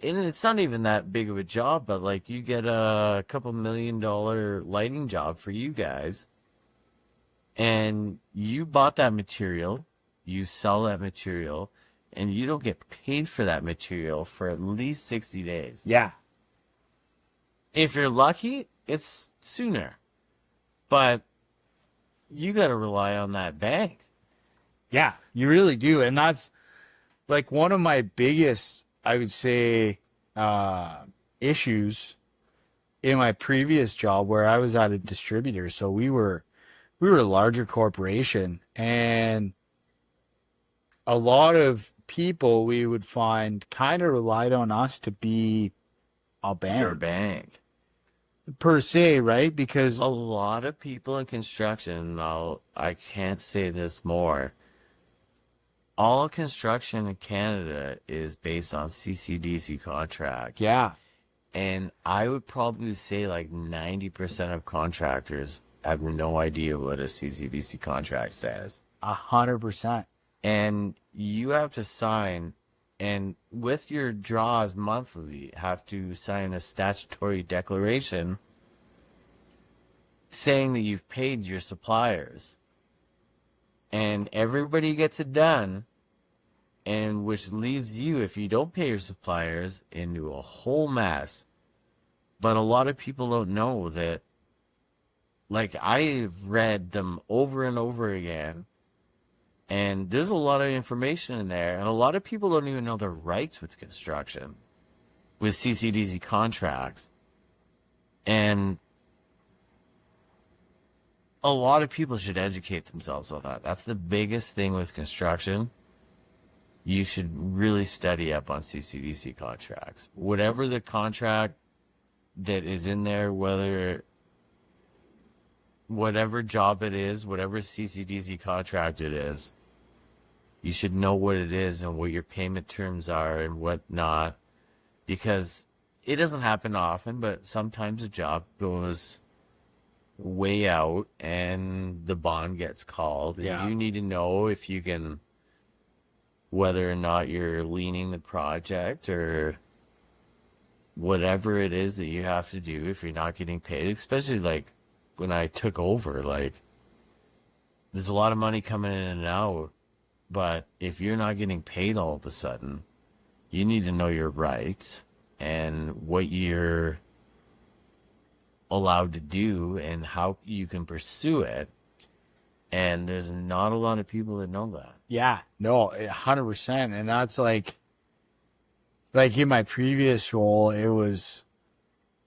and it's not even that big of a job, but you get a couple $1 million lighting job for you guys, and you bought that material, you sell that material, and you don't get paid for that material for at least 60 days. Yeah. If you're lucky, it's sooner. But you got to rely on that bank. Yeah, you really do. And that's one of my biggest, I would say, issues in my previous job, where I was at a distributor. So we were a larger corporation, and a lot of people we would find kind of relied on us to be a bank. Your bank. Per se, right? Because a lot of people in construction, I can't say this more, all construction in Canada is based on CCDC contract. Yeah. And I would probably say 90% of contractors have no idea what a CCDC contract says. 100%. And you have to sign, and with your draws monthly, have to sign a statutory declaration saying that you've paid your suppliers. And everybody gets it done, and which leaves you, if you don't pay your suppliers, into a whole mess. But a lot of people don't know that Like, I've read them over and over again, and there's a lot of information in there, and a lot of people don't even know their rights with construction, with CCDC contracts. And a lot of people should educate themselves on that. That's the biggest thing with construction. You should really study up on CCDC contracts. Whatever the contract that is in there, whatever job it is, whatever CCDC contract it is, you should know what it is and what your payment terms are and what not. Because it doesn't happen often, but sometimes a job goes way out and the bond gets called. Yeah. And you need to know if you can, whether or not you're leaning the project or whatever it is that you have to do if you're not getting paid. Especially like when I took over, like there's a lot of money coming in and out, but if you're not getting paid all of a sudden, you need to know your rights and what you're allowed to do and how you can pursue it. And there's not a lot of people that know that. Yeah, no, 100%. And that's like in my previous role, it was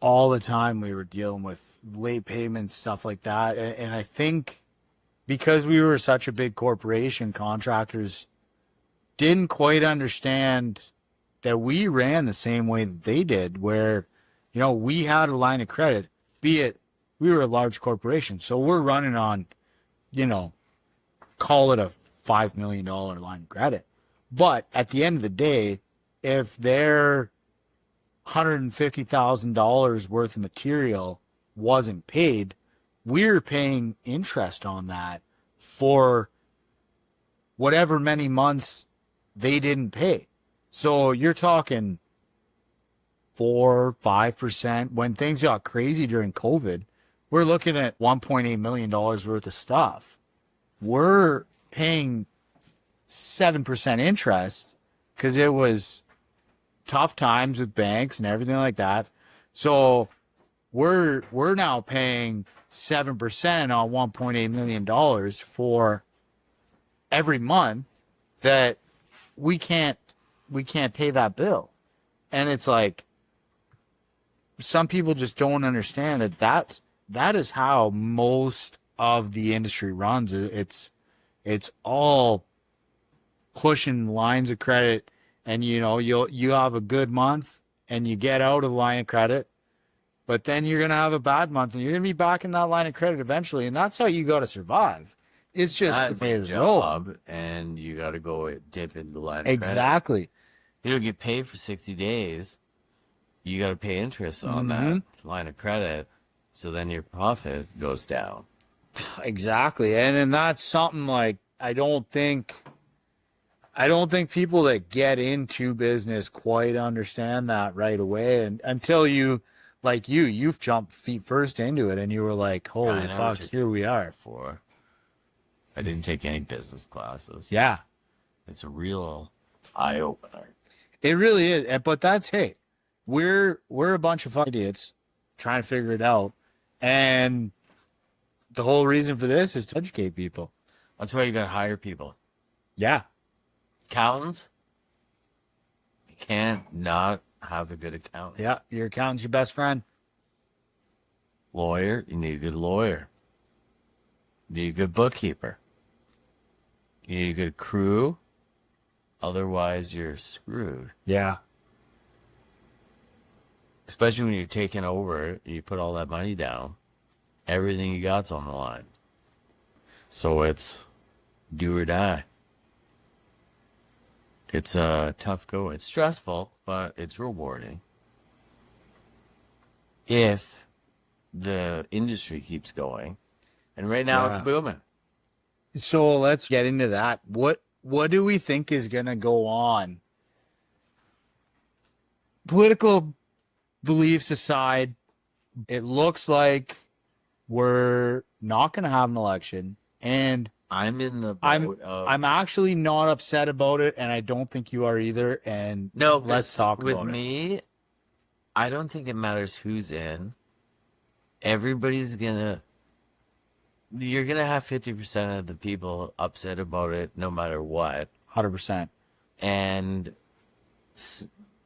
all the time we were dealing with late payments, stuff like that. And I think because we were such a big corporation, contractors didn't quite understand that we ran the same way that they did, where, you know, we had a line of credit, be it we were a large corporation. So we're running on, you know, call it a $5 million line of credit. But at the end of the day, if their $150,000 worth of material wasn't paid, we're paying interest on that for whatever many months they didn't pay. So you're talking 4-5%. When things got crazy during COVID, we're looking at $1.8 million worth of stuff. We're paying 7% interest because it was tough times with banks and everything like that. So we're now paying 7% on $1.8 million for every month that we can't pay that bill. And it's like, some people just don't understand that is how most of the industry runs. It's all pushing lines of credit, and you know, you have a good month and you get out of the line of credit, but then you're gonna have a bad month and you're gonna be back in that line of credit eventually, and that's how you got to survive. It's just the way it's job, and you got to go dip into the line of credit. Exactly. You don't get paid for 60 days. You got to pay interest on that line of credit, so then your profit goes down. Exactly. And that's something like I don't think people that get into business quite understand that right away, and until you've jumped feet first into it and you were like, holy fuck, here we are. I didn't take any business classes. Yeah. It's a real eye opener. It really is. But that's, hey, we're a bunch of idiots trying to figure it out. And the whole reason for this is to educate people. That's why you got to hire people. Yeah. Accountants, you can't not have a good accountant. Yeah, your accountant's your best friend. Lawyer, you need a good lawyer. You need a good bookkeeper. You need a good crew. Otherwise, you're screwed. Yeah. Especially when you're taking over, you put all that money down. Everything you got's on the line. So it's do or die. It's a tough go. It's stressful, but it's rewarding. If the industry keeps going. And right now it's booming. So let's get into that. What do we think is going to go on? Political beliefs aside, it looks like we're not going to have an election, and I'm in the boat I'm actually not upset about it, and I don't think you are either. And no, let's talk about it. With me, I don't think it matters who's in. Everybody's gonna you're gonna have 50% of the people upset about it no matter what. 100%. And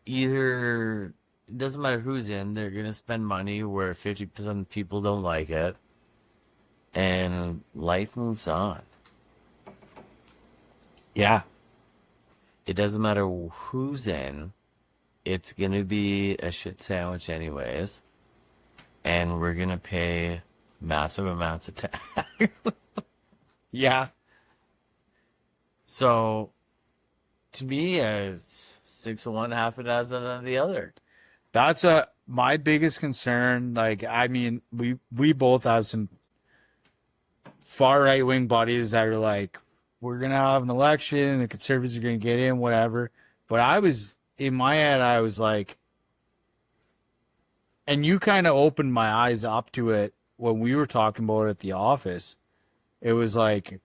either it doesn't matter who's in, they're gonna spend money where 50% of people don't like it, and life moves on. Yeah. It doesn't matter who's in, it's gonna be a shit sandwich anyways, and we're gonna pay massive amounts of tax. Yeah. So to me, it's six of one, half a dozen of the other. That's my biggest concern. Like, I mean, we both have some far right wing buddies that are like, we're gonna have an election, and the conservatives are gonna get in, whatever. But I was in my head, I was like, and you kind of opened my eyes up to it when we were talking about it at the office. It was like,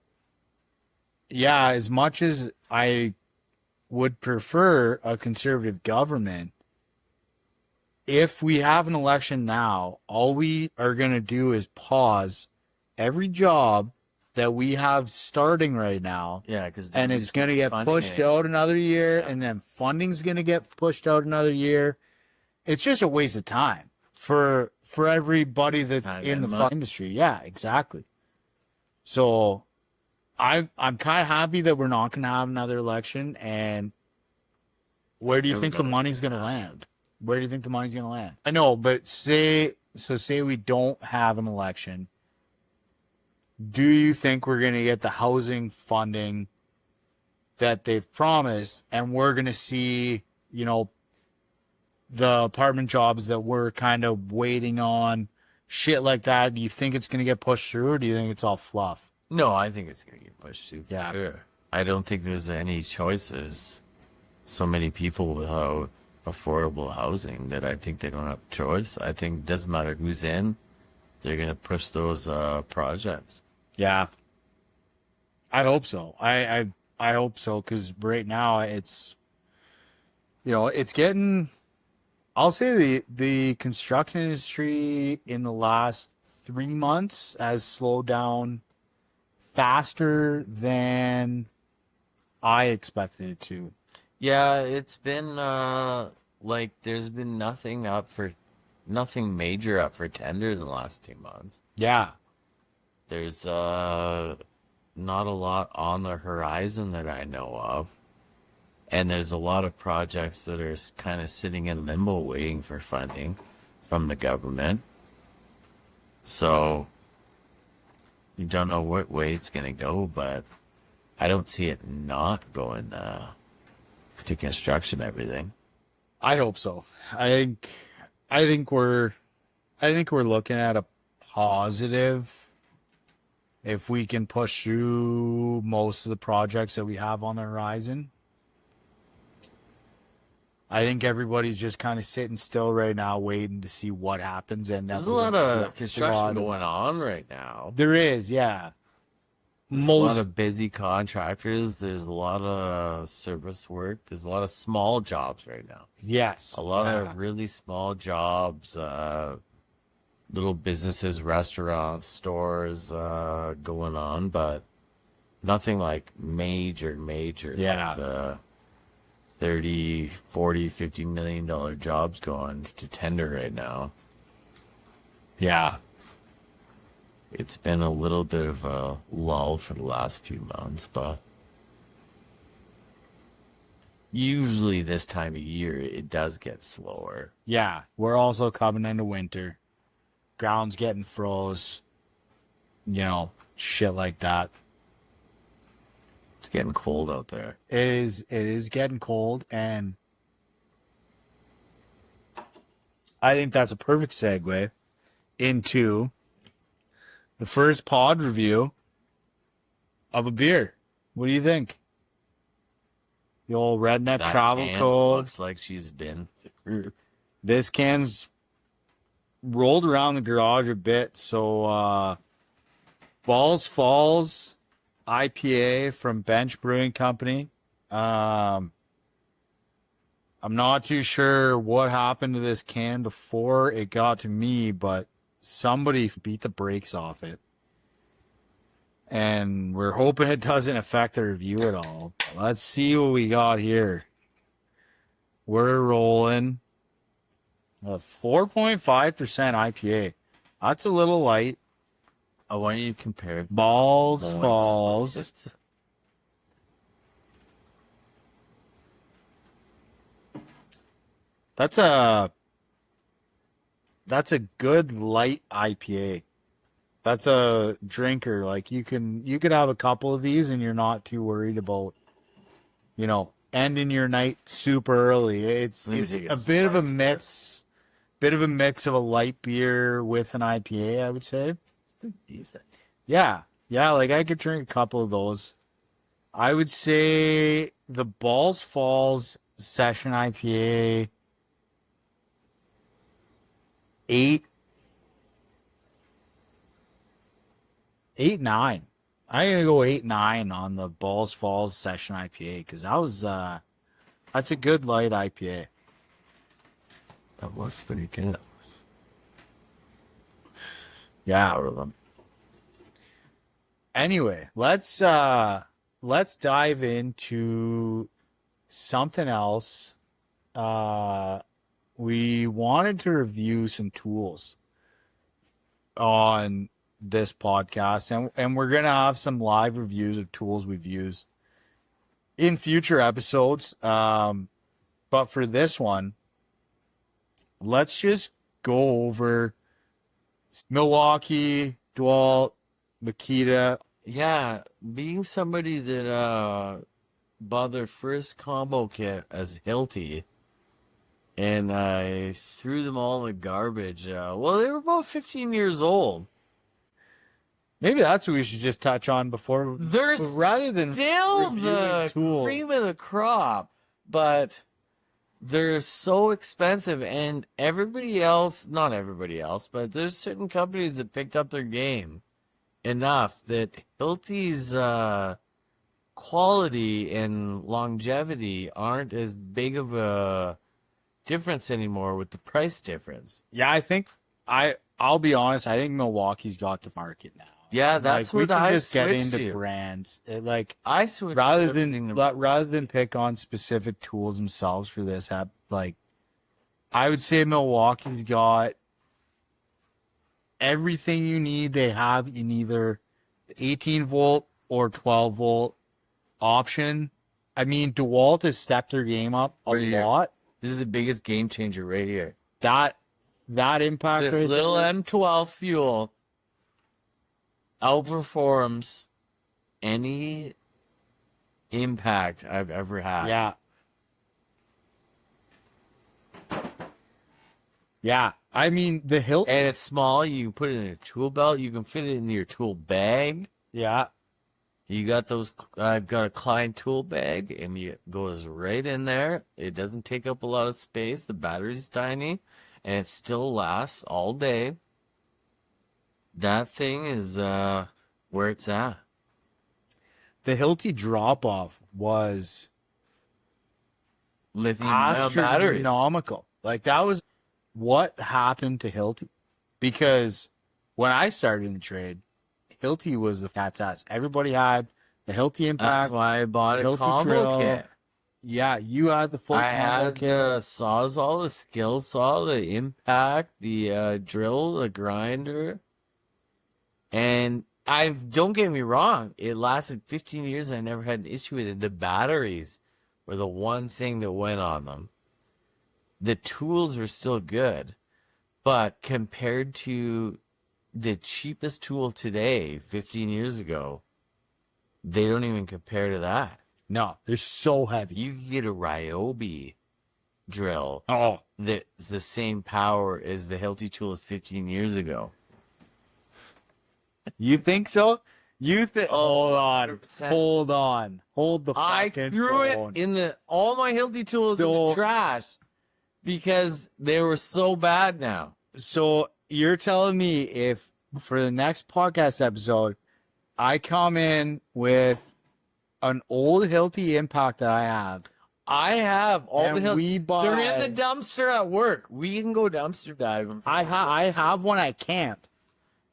yeah, as much as I would prefer a conservative government, if we have an election now, all we are going to do is pause every job that we have starting right now. Yeah, because And it's going to get pushed out another year, Yeah. and then funding's going to get pushed out another year. It's just a waste of time for everybody that's in the industry. Yeah, exactly. So I'm kind of happy that we're not going to have another election. And where do you think the money's going to land? Where do you think the money's going to land? I know, but say we don't have an election. Do you think we're going to get the housing funding that they've promised, and we're going to see, you know, the apartment jobs that we're kind of waiting on, shit like that? Do you think it's going to get pushed through, or do you think it's all fluff? No, I think it's going to get pushed through for sure. I don't think there's any choices. So many people without affordable housing that I think they don't have a choice. I think it doesn't matter who's in, they're going to push those projects. Yeah. I hope so. I hope so, because right now it's, you know, it's getting, I'll say the construction industry in the last 3 months has slowed down faster than I expected it to. Yeah, it's been like there's been nothing major up for tender in the last 2 months. Yeah. There's not a lot on the horizon that I know of. And there's a lot of projects that are kind of sitting in limbo waiting for funding from the government. So you don't know what way it's going to go, but I don't see it not going to construction everything. I hope so. I think we're looking at a positive if we can push through most of the projects that we have on the horizon. I think everybody's just kind of sitting still right now, waiting to see what happens. And there's a lot of construction going on right now. There is, yeah. There's a lot of busy contractors. There's a lot of service work. There's a lot of small jobs right now. Yes. A lot of really small jobs, little businesses, restaurants, stores going on, but nothing like major. Yeah. Like 30, 40, $50 million jobs going to tender right now. Yeah. It's been a little bit of a lull for the last few months, but usually this time of year it does get slower. Yeah. We're also coming into winter. Ground's getting froze. You know, shit like that. It's getting cold out there. It is getting cold, and I think that's a perfect segue into the first pod review of a beer. What do you think? The old Redneck That Travel can Code. Looks like she's been through. This can's rolled around the garage a bit, so Balls Falls IPA from Bench Brewing Company. I'm not too sure what happened to this can before it got to me, but somebody beat the brakes off it. and we're hoping it doesn't affect the review at all. Let's see what we got here. We're rolling a 4.5% IPA. That's a little light. I want you to compare Balls. That's a good light IPA. That's a drinker. Like you can have a couple of these and you're not too worried about, ending your night super early. It's a bit of a mix, of a light beer with an IPA, I would say. Decent. Yeah. Like I could drink a couple of those. I would say the Balls Falls Session IPA 8, 9. I'm gonna go 8-9 on the Balls Falls Session IPA because that's a good light IPA. That was pretty good. Yeah. Anyway, let's dive into something else. We wanted to review some tools on this podcast, and we're gonna have some live reviews of tools we've used in future episodes. But for this one, let's just go over Milwaukee, DeWalt, Makita. Yeah, being somebody that bought their first combo kit as Hilti, and I threw them all in the garbage. Well, they were about 15 years old. Maybe that's what we should just touch on before. They're rather than still the tools. cream of the crop, but they're so expensive, and everybody else, not everybody else, but there's certain companies that picked up their game enough that Hilti's quality and longevity aren't as big of a difference anymore with the price difference. Yeah, I think I'll be honest. I think Milwaukee's got the market now. Yeah, that's what I just get switched into to. brands. I switched rather than pick on specific tools themselves for this. I would say Milwaukee's got everything you need. They have in either 18 volt or 12 volt option. I mean, DeWalt has stepped their game up a lot. This is the biggest game changer right here. That impact. This little M12 fuel outperforms any impact I've ever had. Yeah. Yeah. I mean, the hilt. And it's small. You can put it in a tool belt. You can fit it in your tool bag. Yeah. You got those. I've got a Klein tool bag, and it goes right in there. It doesn't take up a lot of space. The battery's tiny, and it still lasts all day. That thing is where it's at. The Hilti drop-off was lithium-ion batteries. Astronomical. Like, that was what happened to Hilti. Because when I started in the trade, Hilti was the cat's ass. Everybody had the Hilti Impact. That's why I bought a Hilti combo drill. kit. Yeah, you had the full I combo had kit. the Sawzall, the skill saw, the impact, the drill, the grinder. And don't get me wrong, it lasted 15 years and I never had an issue with it. The batteries were the one thing that went on them. The tools were still good, but compared to the cheapest tool today, 15 years ago, they don't even compare to that. No, they're so heavy. You can get a Ryobi drill that's the same power as the Hilti tools 15 years ago. You think so? Hold on. 100%. Hold the fucking I threw phone. it in all my Hilti tools in the trash because they were so bad now. So you're telling me if for the next podcast episode, I come in with an old Hilti Impact that I have all the Hilti. They're in the dumpster at work. We can go dumpster diving. I have one at camp.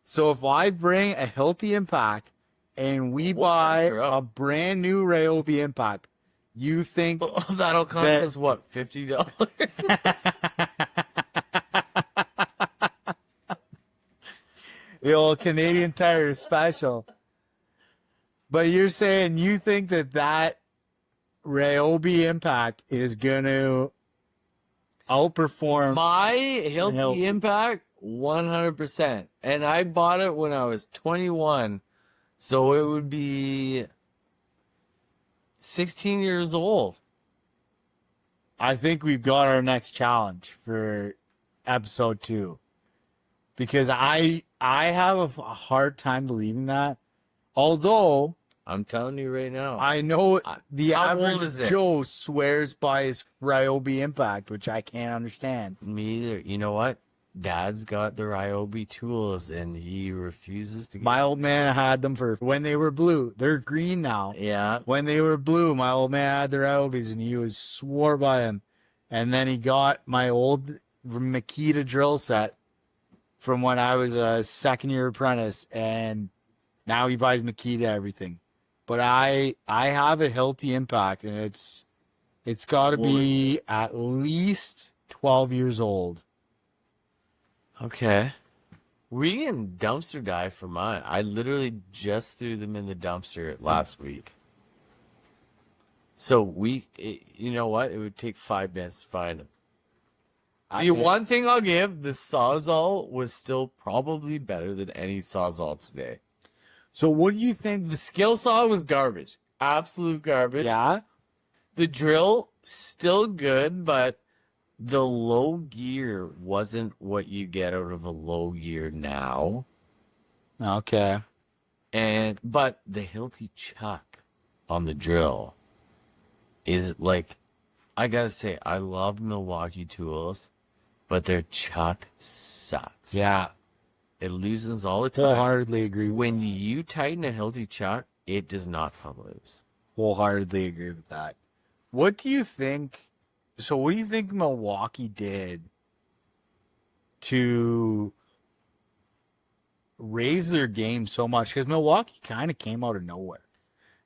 So if I bring a Hilti Impact and we We'll buy test her out. a brand new Ryobi Impact, you think That'll cost us what, $50? the old Canadian Tire special? But you're saying you think that Ryobi Impact is going to outperform My Healthy Healthy. Impact, 100%. And I bought it when I was 21, so it would be 16 years old. I think we've got our next challenge for episode 2. Because I have a hard time believing that. Although I'm telling you right now. I know the How old average is it? Joe swears by his Ryobi Impact, which I can't understand. Me either. You know what? Dad's got the Ryobi tools, and he refuses to get. My old man had them for when they were blue. They're green now. Yeah. When they were blue, my old man had the Ryobis, and he swore by them. And then he got my old Makita drill set from when I was a second-year apprentice, and now he buys Makita everything. But I have a Healthy Impact, and it's got to be at least 12 years old. Okay. We can dumpster dive for mine. I literally just threw them in the dumpster last week. So you know what? It would take 5 minutes to find them. The one thing I'll give, the Sawzall was still probably better than any Sawzall today. So what do you think? The skill saw was garbage. Absolute garbage. Yeah? The drill, still good, but the low gear wasn't what you get out of a low gear now. Okay. But the Hilti chuck on the drill is like, I gotta say, I love Milwaukee tools, but their chuck sucks. Yeah. It loosens all the time. Wholeheartedly agree. When you tighten a Hilti chuck, it does not come loose. Wholeheartedly agree with that. What do you think? So, what do you think Milwaukee did to raise their game so much? Because Milwaukee kind of came out of nowhere.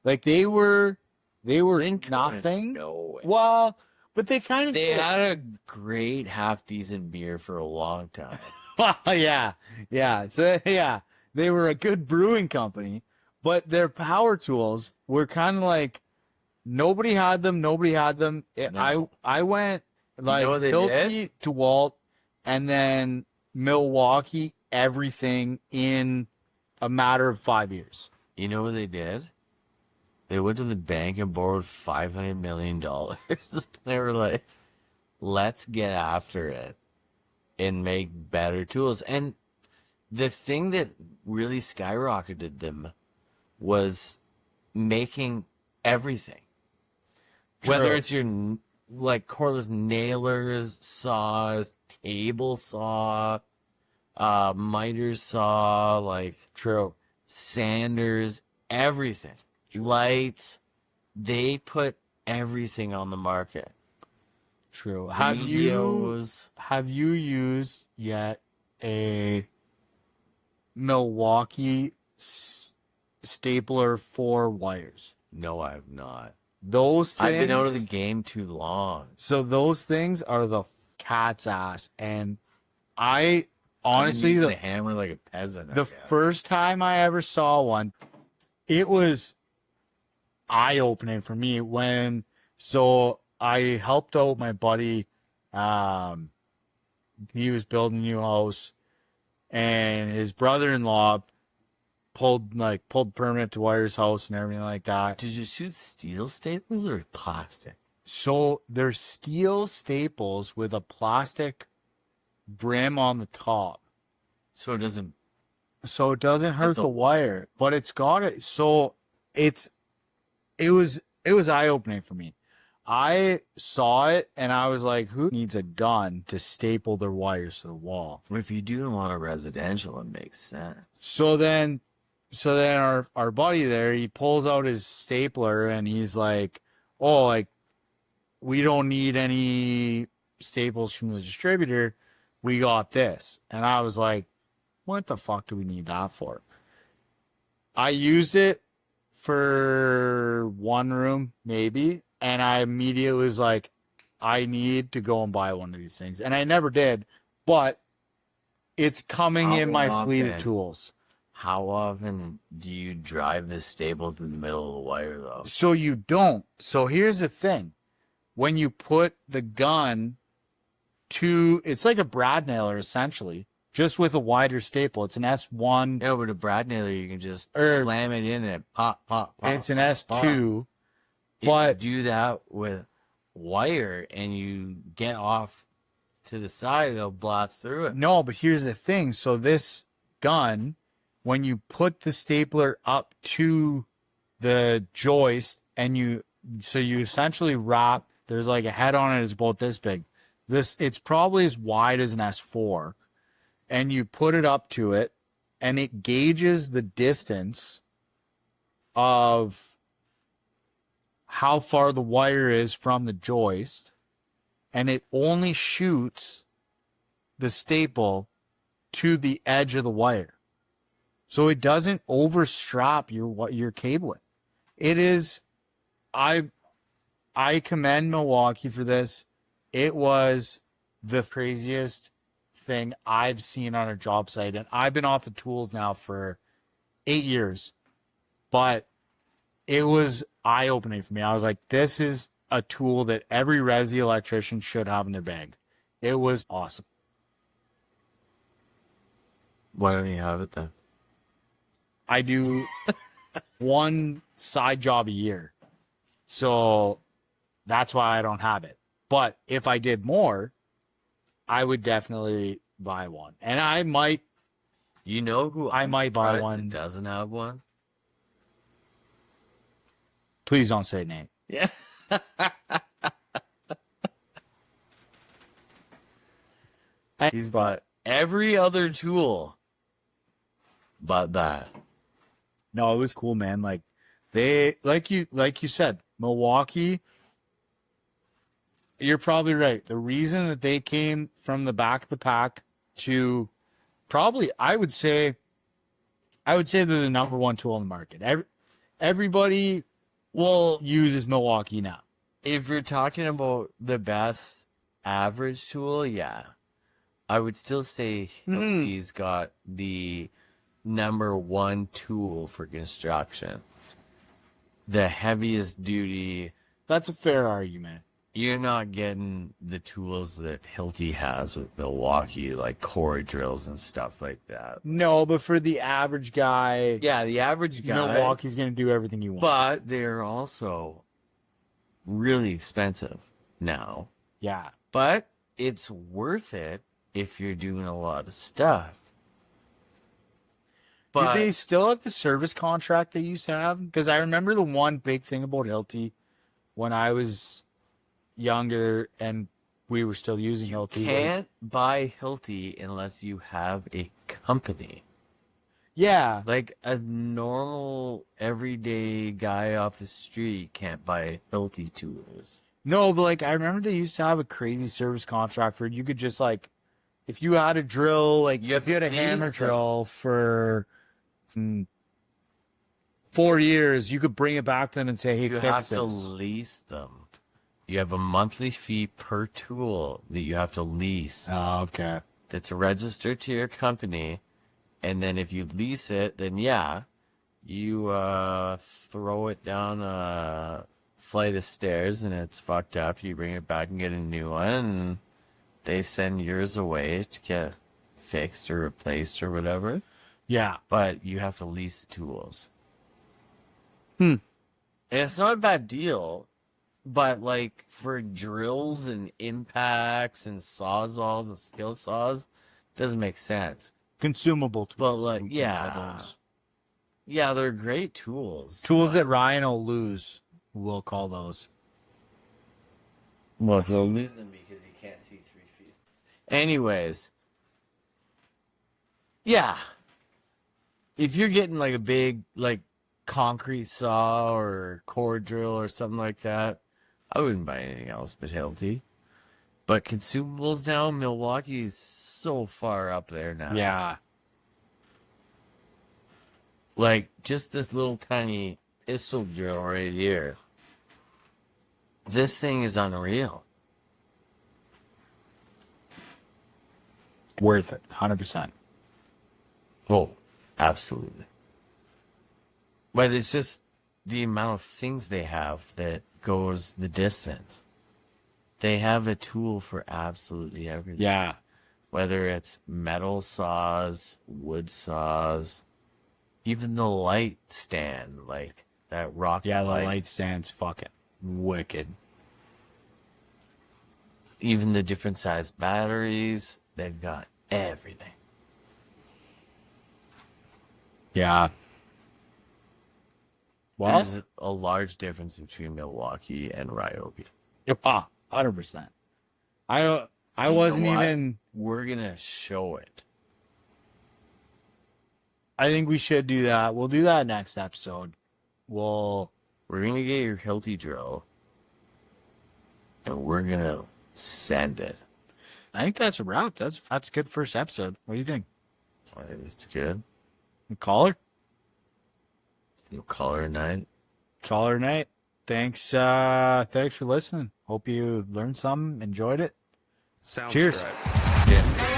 Like they were nothing. No. Well, but they kind of They had a great half decent beer for a long time. yeah. So yeah, they were a good brewing company, but their power tools were kind of like nobody had them. No. I went like You know what they Hilti, DeWalt, and then Milwaukee. Everything in a matter of 5 years. You know what they did? They went to the bank and borrowed $500 million. They were like, let's get after it and make better tools. And the thing that really skyrocketed them was making everything. True. Whether it's your like cordless nailers, saws, table saw, miter saw, like True. sanders, everything. Lights, they put everything on the market. True. Radios. Have you used yet a Milwaukee stapler for wires? No, I have not. Those things, I've been out of the game too long. So those things are the cat's ass, and I honestly the hammer like a peasant. The first time I ever saw one, it was eye-opening for me so I helped out my buddy. He was building a new house, and his brother-in-law pulled permit to wire his house and everything like that. Did you shoot steel staples or plastic? So they're steel staples with a plastic brim on the top. So it doesn't hurt the wire, but it's got it. So it was eye-opening for me. I saw it and I was like, who needs a gun to staple their wires to the wall? If you do a lot of residential, it makes sense. So then our buddy there, he pulls out his stapler and he's like, oh, like, we don't need any staples from the distributor. We got this. And I was like, what the fuck do we need that for? I used it for one room, maybe. And I immediately was like, I need to go and buy one of these things. And I never did, but it's coming How in my fleet of often? tools. How often do you drive this staple through the middle of the wire, though? So you don't. So here's the thing. When you put the gun to, it's like a brad nailer essentially, just with a wider staple. It's an S1. Yeah, with a brad nailer, you can just Or slam it in and pop, pop, pop. it's an pop, S2, pop. but You do that with wire and you get off to the side, it'll blast through it. no, but here's the thing. So this gun, when you put the stapler up to the joist and you essentially wrap, there's like a head on it, it's about this big. It's probably as wide as an S4, and you put it up to it and it gauges the distance of how far the wire is from the joist, and it only shoots the staple to the edge of the wire. So it doesn't overstrap your cabling. It is, I commend Milwaukee for this. It was the craziest thing I've seen on a job site. And I've been off the tools now for 8 years. But it was eye-opening for me. I was like, this is a tool that every resi electrician should have in their bag. It was awesome. Why don't you have it then? I do one side job a year. So that's why I don't have it. But if I did more, I would definitely buy one. And I might You know who I might buy one. doesn't have one? Please don't say name. Yeah. He's bought every other tool but that. No, it was cool, man. Like you said, Milwaukee, you're probably right. The reason that they came from the back of the pack to probably I would say they're the number one tool in the market. Everybody uses Milwaukee now. If you're talking about the best average tool, yeah. I would still say he's got the number one tool for construction. The heaviest duty. That's a fair argument. You're not getting the tools that Hilti has with Milwaukee, like core drills and stuff like that. No, but for the average guy, Yeah, the average guy. Milwaukee's going to do everything you want. But they're also really expensive now. Yeah. But it's worth it if you're doing a lot of stuff. But do they still have the service contract they used to have? Because I remember the one big thing about Hilti when I was younger and we were still using Hilti. you can't buy Hilti unless you have a company. Yeah. Like a normal, everyday guy off the street can't buy Hilti tools. No, but like I remember they used to have a crazy service contract where you could just like, if you had a drill, like if you had a hammer drill for 4 years, you could bring it back to them and say, "Hey, You fix have this." to lease them. You have a monthly fee per tool that you have to lease. Oh, okay. That's registered to your company. And then if you lease it, then yeah, you throw it down a flight of stairs and it's fucked up. You bring it back and get a new one. And they send yours away to get fixed or replaced or whatever. Yeah. But you have to lease the tools. Hmm. And it's not a bad deal. But like for drills and impacts and sawzalls and skill saws, doesn't make sense. Consumable tools. But like, yeah, they're great tools. Tools that Ryan will lose, we'll call those. Well, he'll lose them because he can't see 3 feet. Anyways, yeah, if you're getting like a big like concrete saw or core drill or something like that, I wouldn't buy anything else but Hilti. But consumables now, Milwaukee's so far up there now. Yeah. Like, just this little tiny pistol drill right here. This thing is unreal. Worth it, 100%. Oh, absolutely. But it's just the amount of things they have that goes the distance. They have a tool for absolutely everything. Yeah. Whether it's metal saws, wood saws, even the light stand, like that rocket Yeah, the light. light stand's fucking wicked. Even the different size batteries, they've got everything. Yeah. Well, There's a large difference between Milwaukee and Ryobi. yeah, 100%. I You wasn't know what? even. We're gonna show it. I think we should do that. We'll do that next episode. We're gonna get your Hilti drill, and we're gonna send it. I think that's a wrap. That's a good first episode. What do you think? It's good. Caller? You'll call her night. Caller night. Thanks for listening. Hope you learned something, enjoyed it. Sounds Cheers. correct. Yeah.